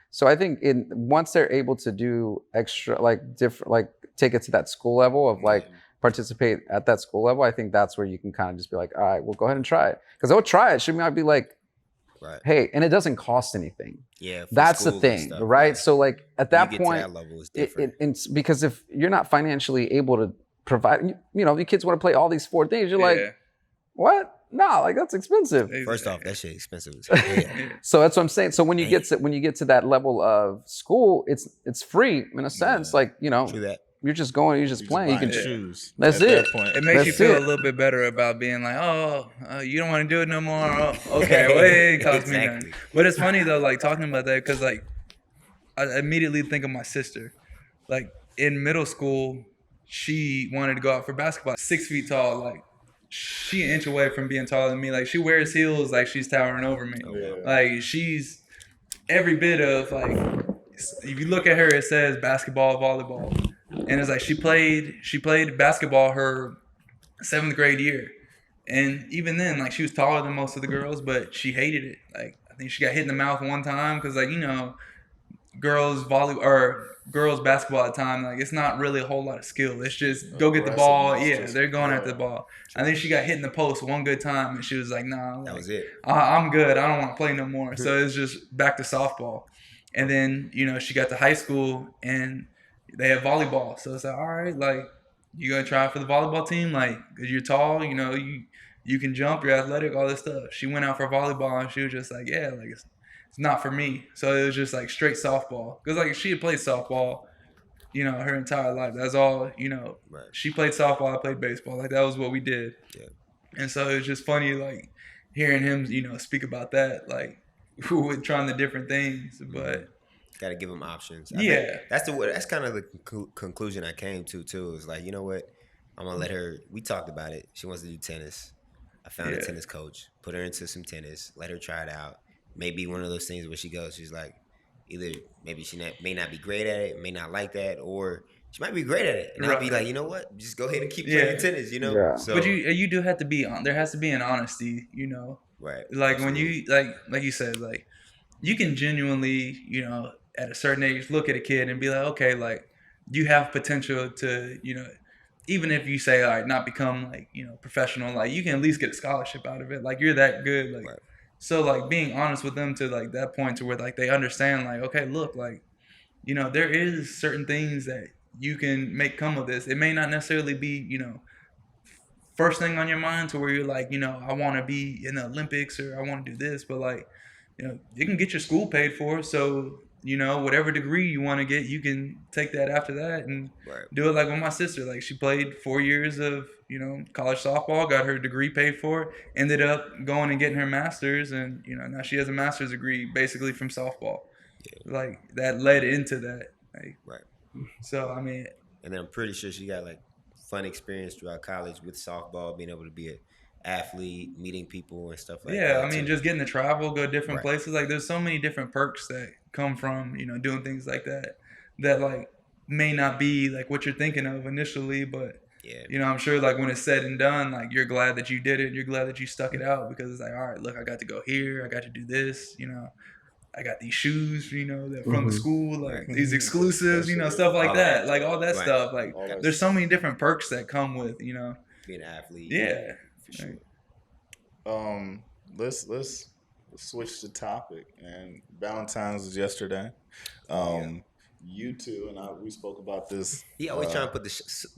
so I think once they're able to do extra, like different, like take it to that school level of like participate at that school level, I think that's where you can kind of just be like, all right, well, go ahead and try it. Because they'll try it. She might be like, hey, and it doesn't cost anything. Yeah, that's the thing, stuff, right? So like at that point, that level is different. Because if you're not financially able to provide, the kids want to play all these 4 things. You're like, what? No, like that's expensive. First off, that shit expensive. So that's what I'm saying. So when you get to that level of school, it's free in a sense, like True that. you're just going, you're just playing. You can choose. That's at it. That point. It makes That's you feel it. a little bit better about being like, you don't want to do it no more. Oh, okay, well, it ain't cost me nothing. But it's funny though, like talking about that, because like I immediately think of my sister. Like in middle school, she wanted to go out for basketball. 6 feet tall, like she an inch away from being taller than me. Like she wears heels, like she's towering over me. Yeah. Like she's every bit of like. If you look at her, it says basketball, volleyball, and it's like she played basketball her 7th grade year, and even then, like she was taller than most of the girls, but she hated it. Like I think she got hit in the mouth one time because like girls basketball at the time, like it's not really a whole lot of skill. It's just go get the ball. Yeah, they're going after the ball. I think she got hit in the post one good time, and she was like, "Nah, that was it. I'm good. I don't want to play no more." So it's just back to softball. And then, she got to high school and they have volleyball. So it's like, all right, like, you going to try for the volleyball team? Like, because you're tall, you can jump, you're athletic, all this stuff. She went out for volleyball and she was just like, yeah, like, it's not for me. So it was just like straight softball. Because, like, she had played softball, her entire life. That's all, Right. She played softball, I played baseball. Like, that was what we did. Yeah. And so it was just funny, like, hearing him, speak about that, like, with trying the different things, but got to give them options. That's kind of the conclusion I came to too. Is like, you know what, I'm gonna let her. We talked about it. She wants to do tennis. I found a tennis coach. Put her into some tennis. Let her try it out. Maybe one of those things where she goes, she's like, either maybe she may not be great at it, may not like that, or she might be great at it, and I'll be like, you know what, just go ahead and keep playing tennis. Yeah. So, but you do have to be on. There has to be an honesty. Right. Like when you like you said, like you can genuinely, at a certain age, look at a kid and be like, okay, like you have potential to, even if you say, all right, not become like, professional, like you can at least get a scholarship out of it. Like you're that good. Like, right. So like being honest with them to like that point to where like they understand like, okay, look, like, there is certain things that you can make come of this. It may not necessarily be, first thing on your mind to where you're like, I want to be in the Olympics or I want to do this, but like, you can get your school paid for. So, whatever degree you want to get, you can take that after that and do it like with my sister. Like she played 4 years of, college softball, got her degree paid for, ended up going and getting her master's. And, now she has a master's degree basically from softball. Yeah. Like that led into that. Like, right. So, I mean. And then I'm pretty sure she got like fun experience throughout college with softball, being able to be an athlete, meeting people and stuff like that. Yeah, I mean, just getting to travel, go different places. Like, there's so many different perks that come from, doing things like that like may not be like what you're thinking of initially, but I'm sure like when it's said and done, like you're glad that you did it. You're glad that you stuck it out because it's like, all right, look, I got to go here. I got to do this, I got these shoes, that from the school, like these exclusives, stuff like that, like all that stuff. Like there's so many different perks that come with, being an athlete. Yeah, for sure. Let's switch the topic. And Valentine's was yesterday. You two and I, we spoke about this. He always trying to put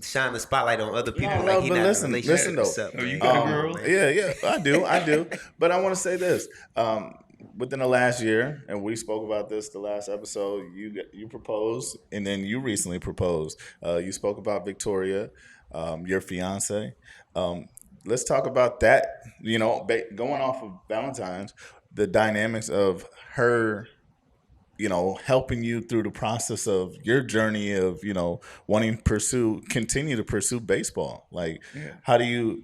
shine the spotlight on other people. No, but listen though. Oh, you got a girl? Yeah, I do. But I want to say this. Within the last year, and we spoke about this the last episode, you proposed, and then you recently proposed. You spoke about Victoria, your fiance. Let's talk about that, going off of Valentine's, the dynamics of her, helping you through the process of your journey of, wanting to continue to pursue baseball. Like, how do you,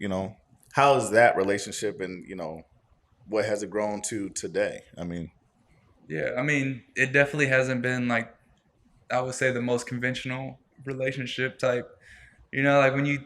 how is that relationship and, what has it grown to today? I mean. Yeah, I mean, it definitely hasn't been like, I would say the most conventional relationship type. Like when you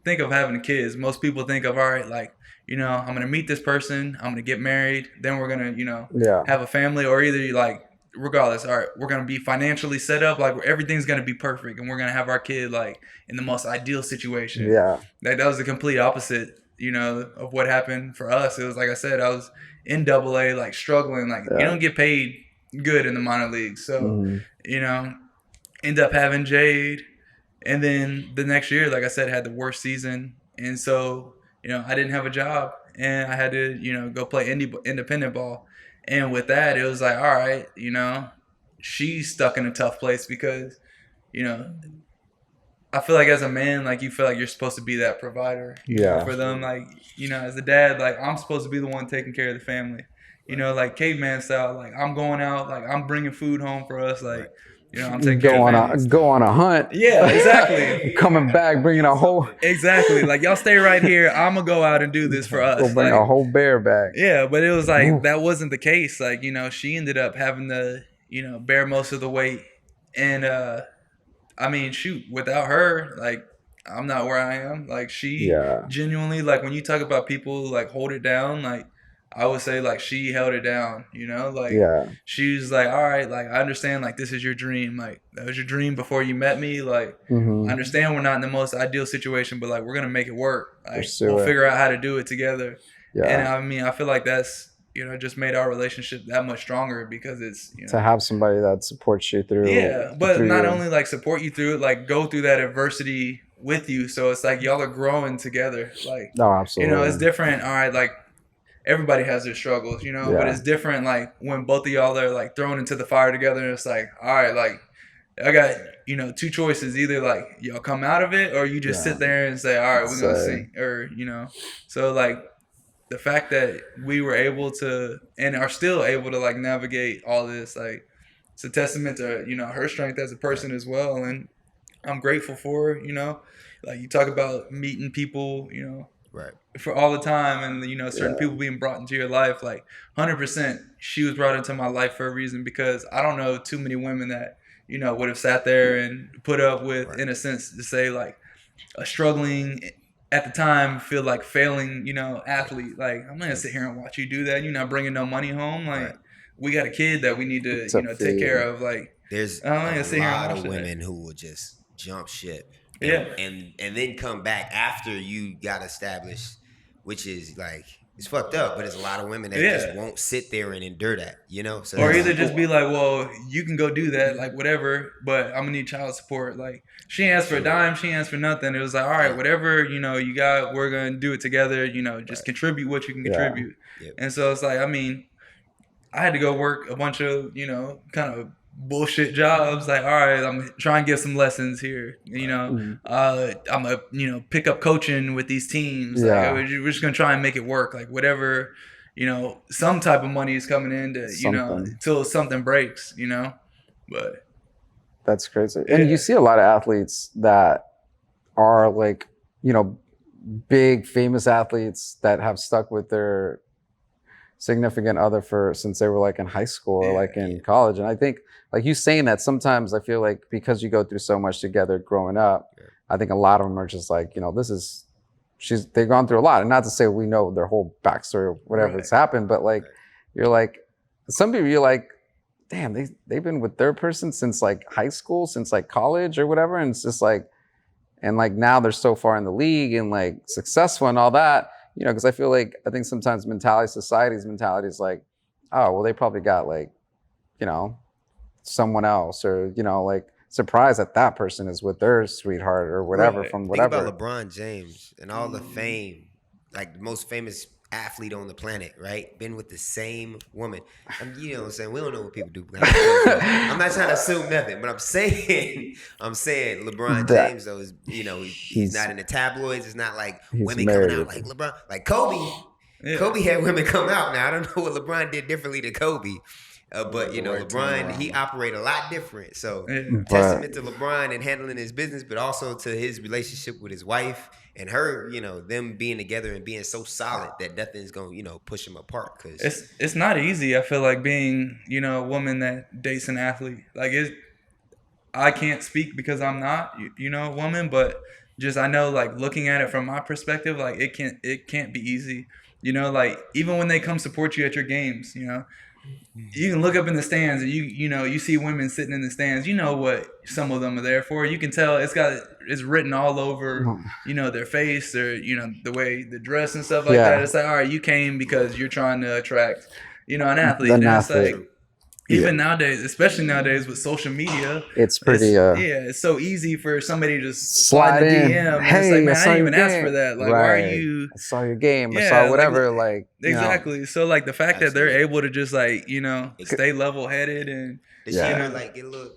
think of having kids, most people think of, all right, like, I'm going to meet this person, I'm going to get married, then we're going to, have a family, or either like, regardless, all right, we're going to be financially set up, like everything's going to be perfect and we're going to have our kid like in the most ideal situation. Yeah. That was the complete opposite, of what happened for us. It was like I said, I was in AA, like struggling, like you don't get paid good in the minor leagues. So, end up having Jade. And then the next year, like I said, had the worst season. And so, I didn't have a job and I had to, go play independent ball. And with that, it was like, all right, she's stuck in a tough place because, I feel like as a man, like you feel like you're supposed to be that provider, for them. Like, as a dad, like I'm supposed to be the one taking care of the family, like caveman style. Like I'm going out, like I'm bringing food home for us, like. I'm taking care of families. Go on a hunt. Yeah, exactly. Coming back, bringing a whole. Exactly. Like y'all stay right here. I'm gonna go out and do this for us. Go bring a whole bear back. Yeah, but it was like that wasn't the case. Like she ended up having to bear most of the weight, and I mean, shoot, without her, like I'm not where I am. Like she genuinely, like when you talk about people like hold it down, like. I would say like she held it down, like she was like, all right, like I understand like this is your dream. Like that was your dream before you met me. Like I understand we're not in the most ideal situation, but like we're going to make it work. Like we'll figure out how to do it together. Yeah. And I mean, I feel like that's, just made our relationship that much stronger because it's, to have somebody that supports you through. Yeah. But not only like support you through it, like go through that adversity with you. So it's like y'all are growing together. Like, no, absolutely. It's different. All right. Like, everybody has their struggles, but it's different like when both of y'all are like thrown into the fire together and it's like, all right, like I got, two choices. Either like y'all come out of it or you just sit there and say, all right, we're going to sing or, so like the fact that we were able to and are still able to like navigate all this, like it's a testament to, her strength as a person as well. And I'm grateful for her, like you talk about meeting people, right. For all the time and, certain people being brought into your life, like 100% she was brought into my life for a reason because I don't know too many women that, would have sat there and put up with, in a sense, to say like a struggling at the time, feel like failing, athlete. Like I'm not going to sit here and watch you do that. You're not bringing no money home. Like we got a kid that we need to, take care of. Like there's a lot of women who will just jump ship. And then come back after you got established, which is like it's fucked up. But there's a lot of women that just won't sit there and endure that, So or either just be like, well, you can go do that, like whatever, but I'm gonna need child support. Like she asked for a dime, she asked for nothing. It was like, all right, whatever you got, we're gonna do it together. Just contribute what you can contribute. Yep. And so it's like, I mean, I had to go work a bunch of kind of bullshit jobs. Like, all right, I'm trying to get some lessons here. I'm gonna pick up coaching with these teams. Like, we're just gonna try and make it work. Like whatever, some type of money is coming in to until something breaks. But that's crazy. And you see a lot of athletes that are like big famous athletes that have stuck with their significant other since they were like in high school or like in college. And I think like you saying that sometimes I feel like because you go through so much together growing up, I think a lot of them are just like, they've gone through a lot. And not to say we know their whole backstory or whatever that's happened, but like, you're like, some people you're like, damn, they've been with their person since like high school, since like college or whatever. And it's just like, and like now they're so far in the league and like successful and all that. Because I think sometimes society's mentality is like, oh, well, they probably got like, someone else or, like surprised that person is with their sweetheart or whatever from whatever. Think about LeBron James and all the fame, like the most famous athlete on the planet, right? Been with the same woman. You know what I'm saying? We don't know what people do. I'm not trying to assume nothing, but I'm saying LeBron James though is, he's not in the tabloids. It's not like women coming out like LeBron, like Kobe. Yeah. Kobe had women come out. Now I don't know what LeBron did differently to Kobe. But LeBron, he operated a lot different. So testament to LeBron and handling his business, but also to his relationship with his wife and her, them being together and being so solid that nothing's going to, push them apart. Cause it's not easy. I feel like being, a woman that dates an athlete. Like I can't speak because I'm not, a woman, but just I know like looking at it from my perspective, like it can't be easy. Like even when they come support you at your games, you can look up in the stands and you see women sitting in the stands. You know what some of them are there for. You can tell it's written all over, their face or the way the dress and stuff like that. It's like, all right, you came because you're trying to attract, an athlete. And it's like even nowadays, especially nowadays with social media, it's pretty. It's so easy for somebody to just slide the DM. And it's like, man, I didn't even ask for that. Like, why are you? I saw your game. I saw whatever. Like exactly. So like the fact that they're able to just like stay level headed and did she ever like get a little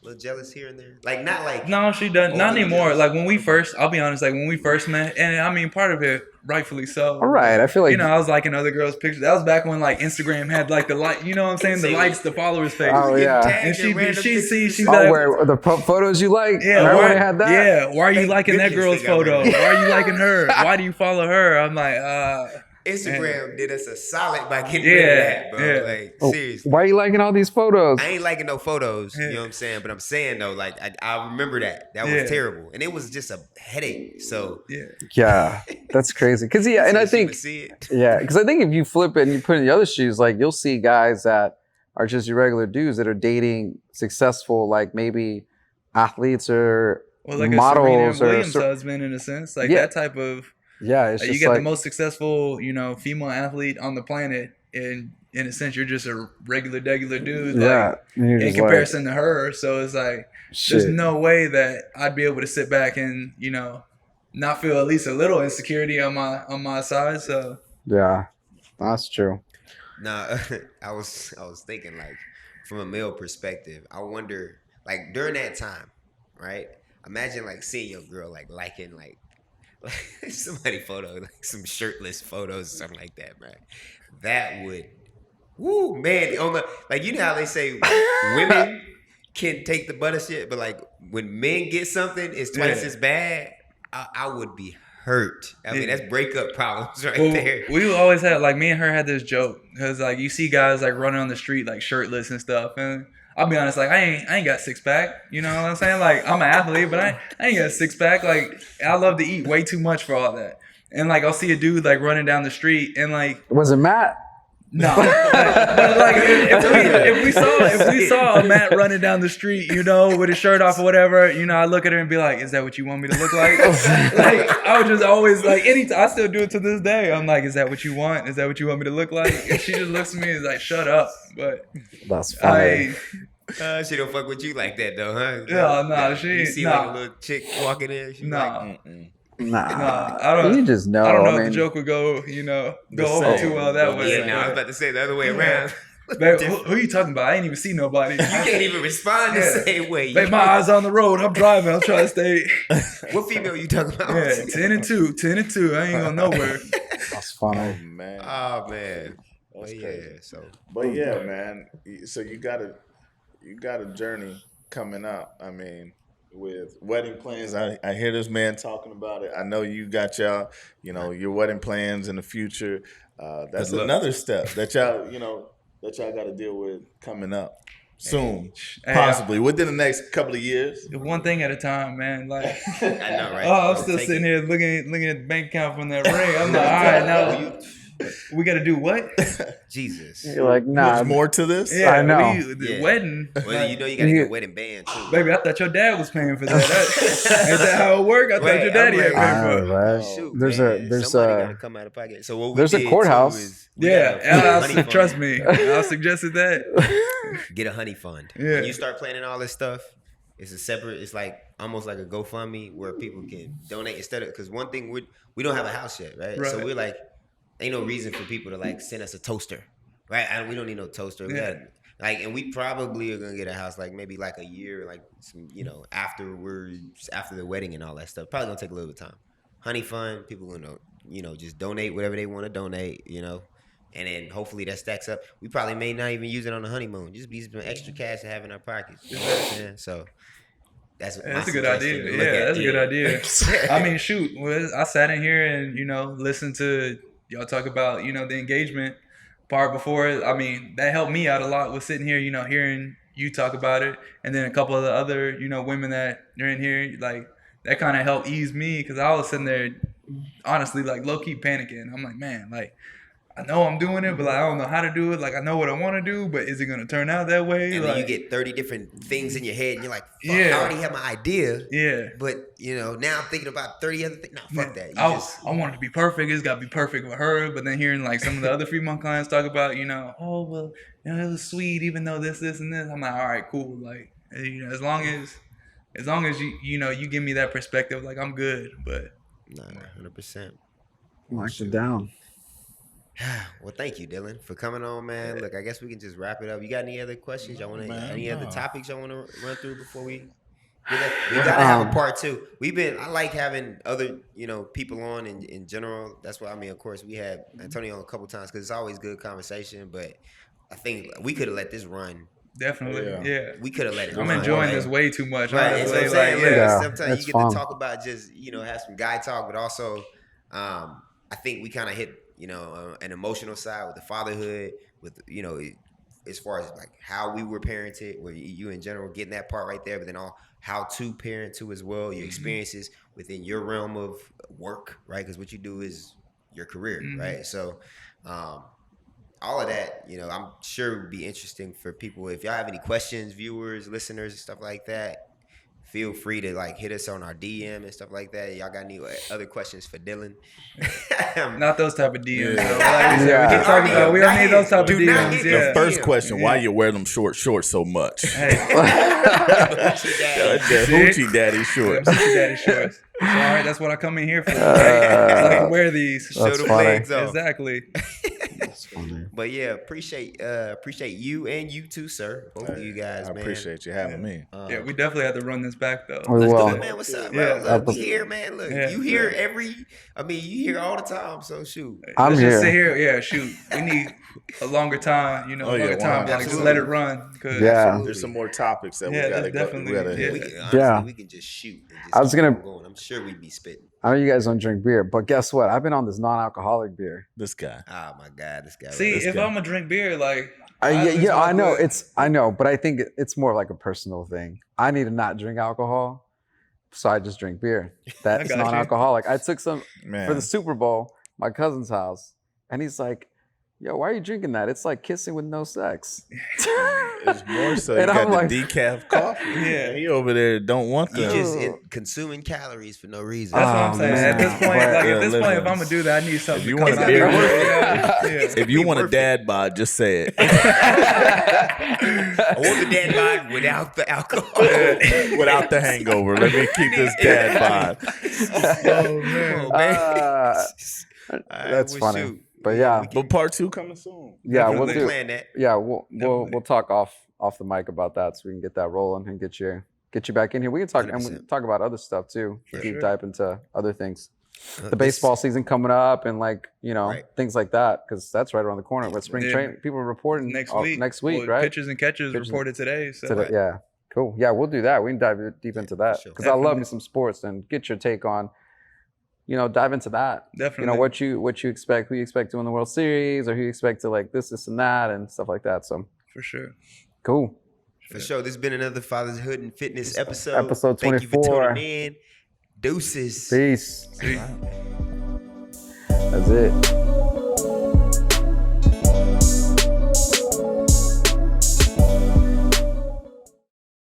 little jealous here and there? Like not like No, she doesn't. Not overly anymore. jealous? Like when we first, I'll be honest. Like when we first met, and I mean, part of it, rightfully so. All right, I feel like I was liking other girls' pictures. That was back when like Instagram had like the like, you know what I'm saying, the likes, the followers page. Oh yeah. And she's Oh, like, where the photos you like? yeah, Remember why, when they had that? yeah. Why are you Thank liking that goodness girl's they got rid photo? of it. Why are you liking her? Why do you follow her? I'm like, Instagram did us a solid by getting rid of that, bro. Yeah. Like Oh, seriously. why are you liking all these photos? I ain't liking no photos, Yeah. you know what I'm saying? But I'm saying though, like I remember that. That Yeah. was terrible. And it was just a headache. So yeah. Yeah, that's crazy. Cause yeah, and I think see it. yeah, because I think if you flip it and you put it in the other shoes, like you'll see guys that are just your regular dudes that are dating successful, like maybe athletes or Well, like a models Serena or Williams husband in a sense, like Yeah. that type of. yeah, it's You just get like the most successful, female athlete on the planet, and in a sense, you're just a regular dude. yeah, Like, and you're in just comparison to her. So it's like, shit. there's no way that I'd be able to sit back and, not feel at least a little insecurity on my side. So Yeah, that's true. Nah, I was thinking like from a male perspective, I wonder like during that time, right? Imagine like seeing your girl like liking like somebody photo, like some shirtless photos or something like that, man. That would, woo, man. On the like, you know how they say women can take the butter shit, but like when men get something, it's twice as bad. I would be hurt. I mean, that's breakup problems right there. We always had like me and her had this joke because like you see guys like running on the street like shirtless and stuff, and I'll be honest, like I ain't got six pack. You know what I'm saying? Like I'm an athlete, but I ain't got six pack. Like I love to eat way too much for all that. And like I'll see a dude like running down the street and like Was it Matt? no, but like if we saw a Matt running down the street, with his shirt off or whatever, I look at her and be like, "Is that what you want me to look like?" Like I would just always like anytime. I still do it to this day. I'm like, "Is that what you want? Is that what you want me to look like?" And she just looks at me and is like, "Shut up." But That's funny. She don't fuck with you like that though, huh? No, she You see like a little chick walking in, she like, Nah, I don't. You just know. I don't know I if the mean, joke would go, go over too well that way. yeah, no, I was about to say the other way around. Babe, who are you talking about? I ain't even see nobody. You can't even respond the same way. Babe, my eyes on the road. I'm driving. I'm trying to stay. What female you talking about? Yeah, 10 and 2. I ain't going nowhere. That's funny. Man. Oh man. That's But crazy. yeah, so But yeah, man. So you got a journey coming up. I mean, with wedding plans, I hear this man talking about it. I know you got your wedding plans in the future. That's another step that y'all got to deal with coming up soon, possibly within the next couple of years. One thing at a time, man. Like I know, right? I'm still sitting here looking at the bank account from that ring. I'm like, all right, now we got to do what? Jesus. You're like, nah. There's more to this. Yeah, I know. The wedding. Well, like, you got to get a wedding band too. baby, I thought your dad was paying for that. Ain't that how it worked? I thought your daddy had I paid for know, it. right? Shoot, There's man, a somebody gotta come out of pocket. So what we there's a did, courthouse. too, is we got Yeah, a honey fund. trust me. I suggested that. Get a honey fund. Yeah. When you start planning all this stuff, it's like almost like a GoFundMe where people can donate instead of, because one thing we don't have a house yet, right? So we're like, ain't no reason for people to like send us a toaster, right? We don't need no toaster. We got like, and we probably are gonna get a house like maybe like a year, like some, after the wedding and all that stuff. Probably gonna take a little bit of time. Honey fund, people gonna just donate whatever they want to donate, and then hopefully that stacks up. We probably may not even use it on the honeymoon. Just be some extra cash to have in our pockets. You know what I'm saying? So that's a good idea. Yeah, that's a good idea. I mean, shoot, I sat in here and listened to y'all talk about the engagement part before. I mean, that helped me out a lot with sitting here, hearing you talk about it, and then a couple of the other women that are in here, like that kind of helped ease me because I was sitting there honestly like low key panicking. I'm like, man, like I know I'm doing it, but like, I don't know how to do it. Like I know what I want to do, but is it gonna turn out that way? And like, then you get 30 different things in your head, and you're like, fuck, Yeah. I already have my idea. yeah. But now I'm thinking about 30 other things. No, fuck that. I want it to be perfect. It's got to be perfect with her. But then hearing like some of the other female clients talk about, oh well, it was sweet, even though this, and this. I'm like, all right, cool. Like, as long as you you give me that perspective, like I'm good. But Nah, 100%. Mark it down. Well, thank you, Dylan, for coming on, man. Look, I guess we can just wrap it up. You got any other questions? Y'all want any other topics y'all want to run through before we? We gotta have a part two. I like having other, people on in general. That's why, of course, we had Antonio on a couple times because it's always good conversation. But I think we could have let this run. Definitely, yeah. We could have let it I'm run. enjoying this way too much. Right, Honestly. that's what I'm saying. Sometimes you get fun. to talk about just, have some guy talk, but also, I think we kind of hit, an emotional side with the fatherhood, with, as far as like how we were parented, where you in general getting that part right there, but then how to parent too as well, your experiences within your realm of work, right? Because what you do is your career, right? So, all of that, I'm sure would be interesting for people. If y'all have any questions, viewers, listeners, and stuff like that, feel free to hit us on our DM and stuff like that. Y'all got any other questions for Dylan? Not those type of DMs. Yeah. Though. Like we said, we don't need those type of DMs. The Yeah. first question: why you wear them shorts so much? Hey. The hoochie daddy shorts. Hoochie daddy shorts. So, all right, that's what I come in here for. Right? So I can wear these. Show the legs off. Exactly. But yeah, appreciate you and you too, sir. Both of you guys, man. I appreciate you having me. Yeah, we definitely have to run this back though. We Let's will. do it, man. What's up, Yeah. bro? Look, we here, man. Look, Yeah. you hear you hear all the time. So shoot. I'm Let's just sit here. here. Yeah, shoot. We need a longer time. Longer time. Like just let it run. Yeah. There's some more topics that Yeah, we gotta definitely. go. We gotta Yeah. hit. Yeah. We can just shoot. And just I was keep gonna- on going. I'm sure we'd be spitting. I know you guys don't drink beer, but guess what? I've been on this non-alcoholic beer. This guy. Oh my God, this guy. See, right if guy. I'm gonna drink beer, like Yeah, I know. I know, but I think it's more like a personal thing. I need to not drink alcohol, so I just drink beer. That's got you. non-alcoholic. I took some Man. for the Super Bowl, my cousin's house, and he's like, "Yo, why are you drinking that? It's like kissing with no sex." It's more so you And got I'm the like- decaf coffee. Yeah. He over there don't want You that. just consuming calories for no reason. That's what I'm saying. man. At this point, But, at this listen, point, if I'm gonna do that, I need something. if you to want come a out beer of with it. it. Yeah. If you be want a worth dad bod, just say it. I want the dad bod without the alcohol. Without the hangover. Let me keep this dad bod. Oh man. Oh, man. That's well, funny. shoot. But yeah, But part 2 coming soon. yeah, we'll Definitely. do. Plan that. Yeah, we'll Definitely. talk off the mic about that, so we can get that rolling and get you back in here. We can talk and we 100%. can talk about other stuff too. For Deep sure. dive into other things. The This- baseball season coming up and Right. things like that, because that's right around the corner. With spring Yeah. training, people are reporting Next week. right? Pitches and catches Pitches- reported today. So Today- yeah, cool. Yeah, we'll do that. We can dive deep into that sure. because I love Definitely. me some sports and get your take on, dive into that. definitely. What you expect, who you expect to win the World Series, or who you expect to like this and that and stuff like that. So For sure. cool. For sure. This has been another Fatherhood and Fitness episode. Episode Thank you for 24. tuning in. Deuces. Peace. See? That's it.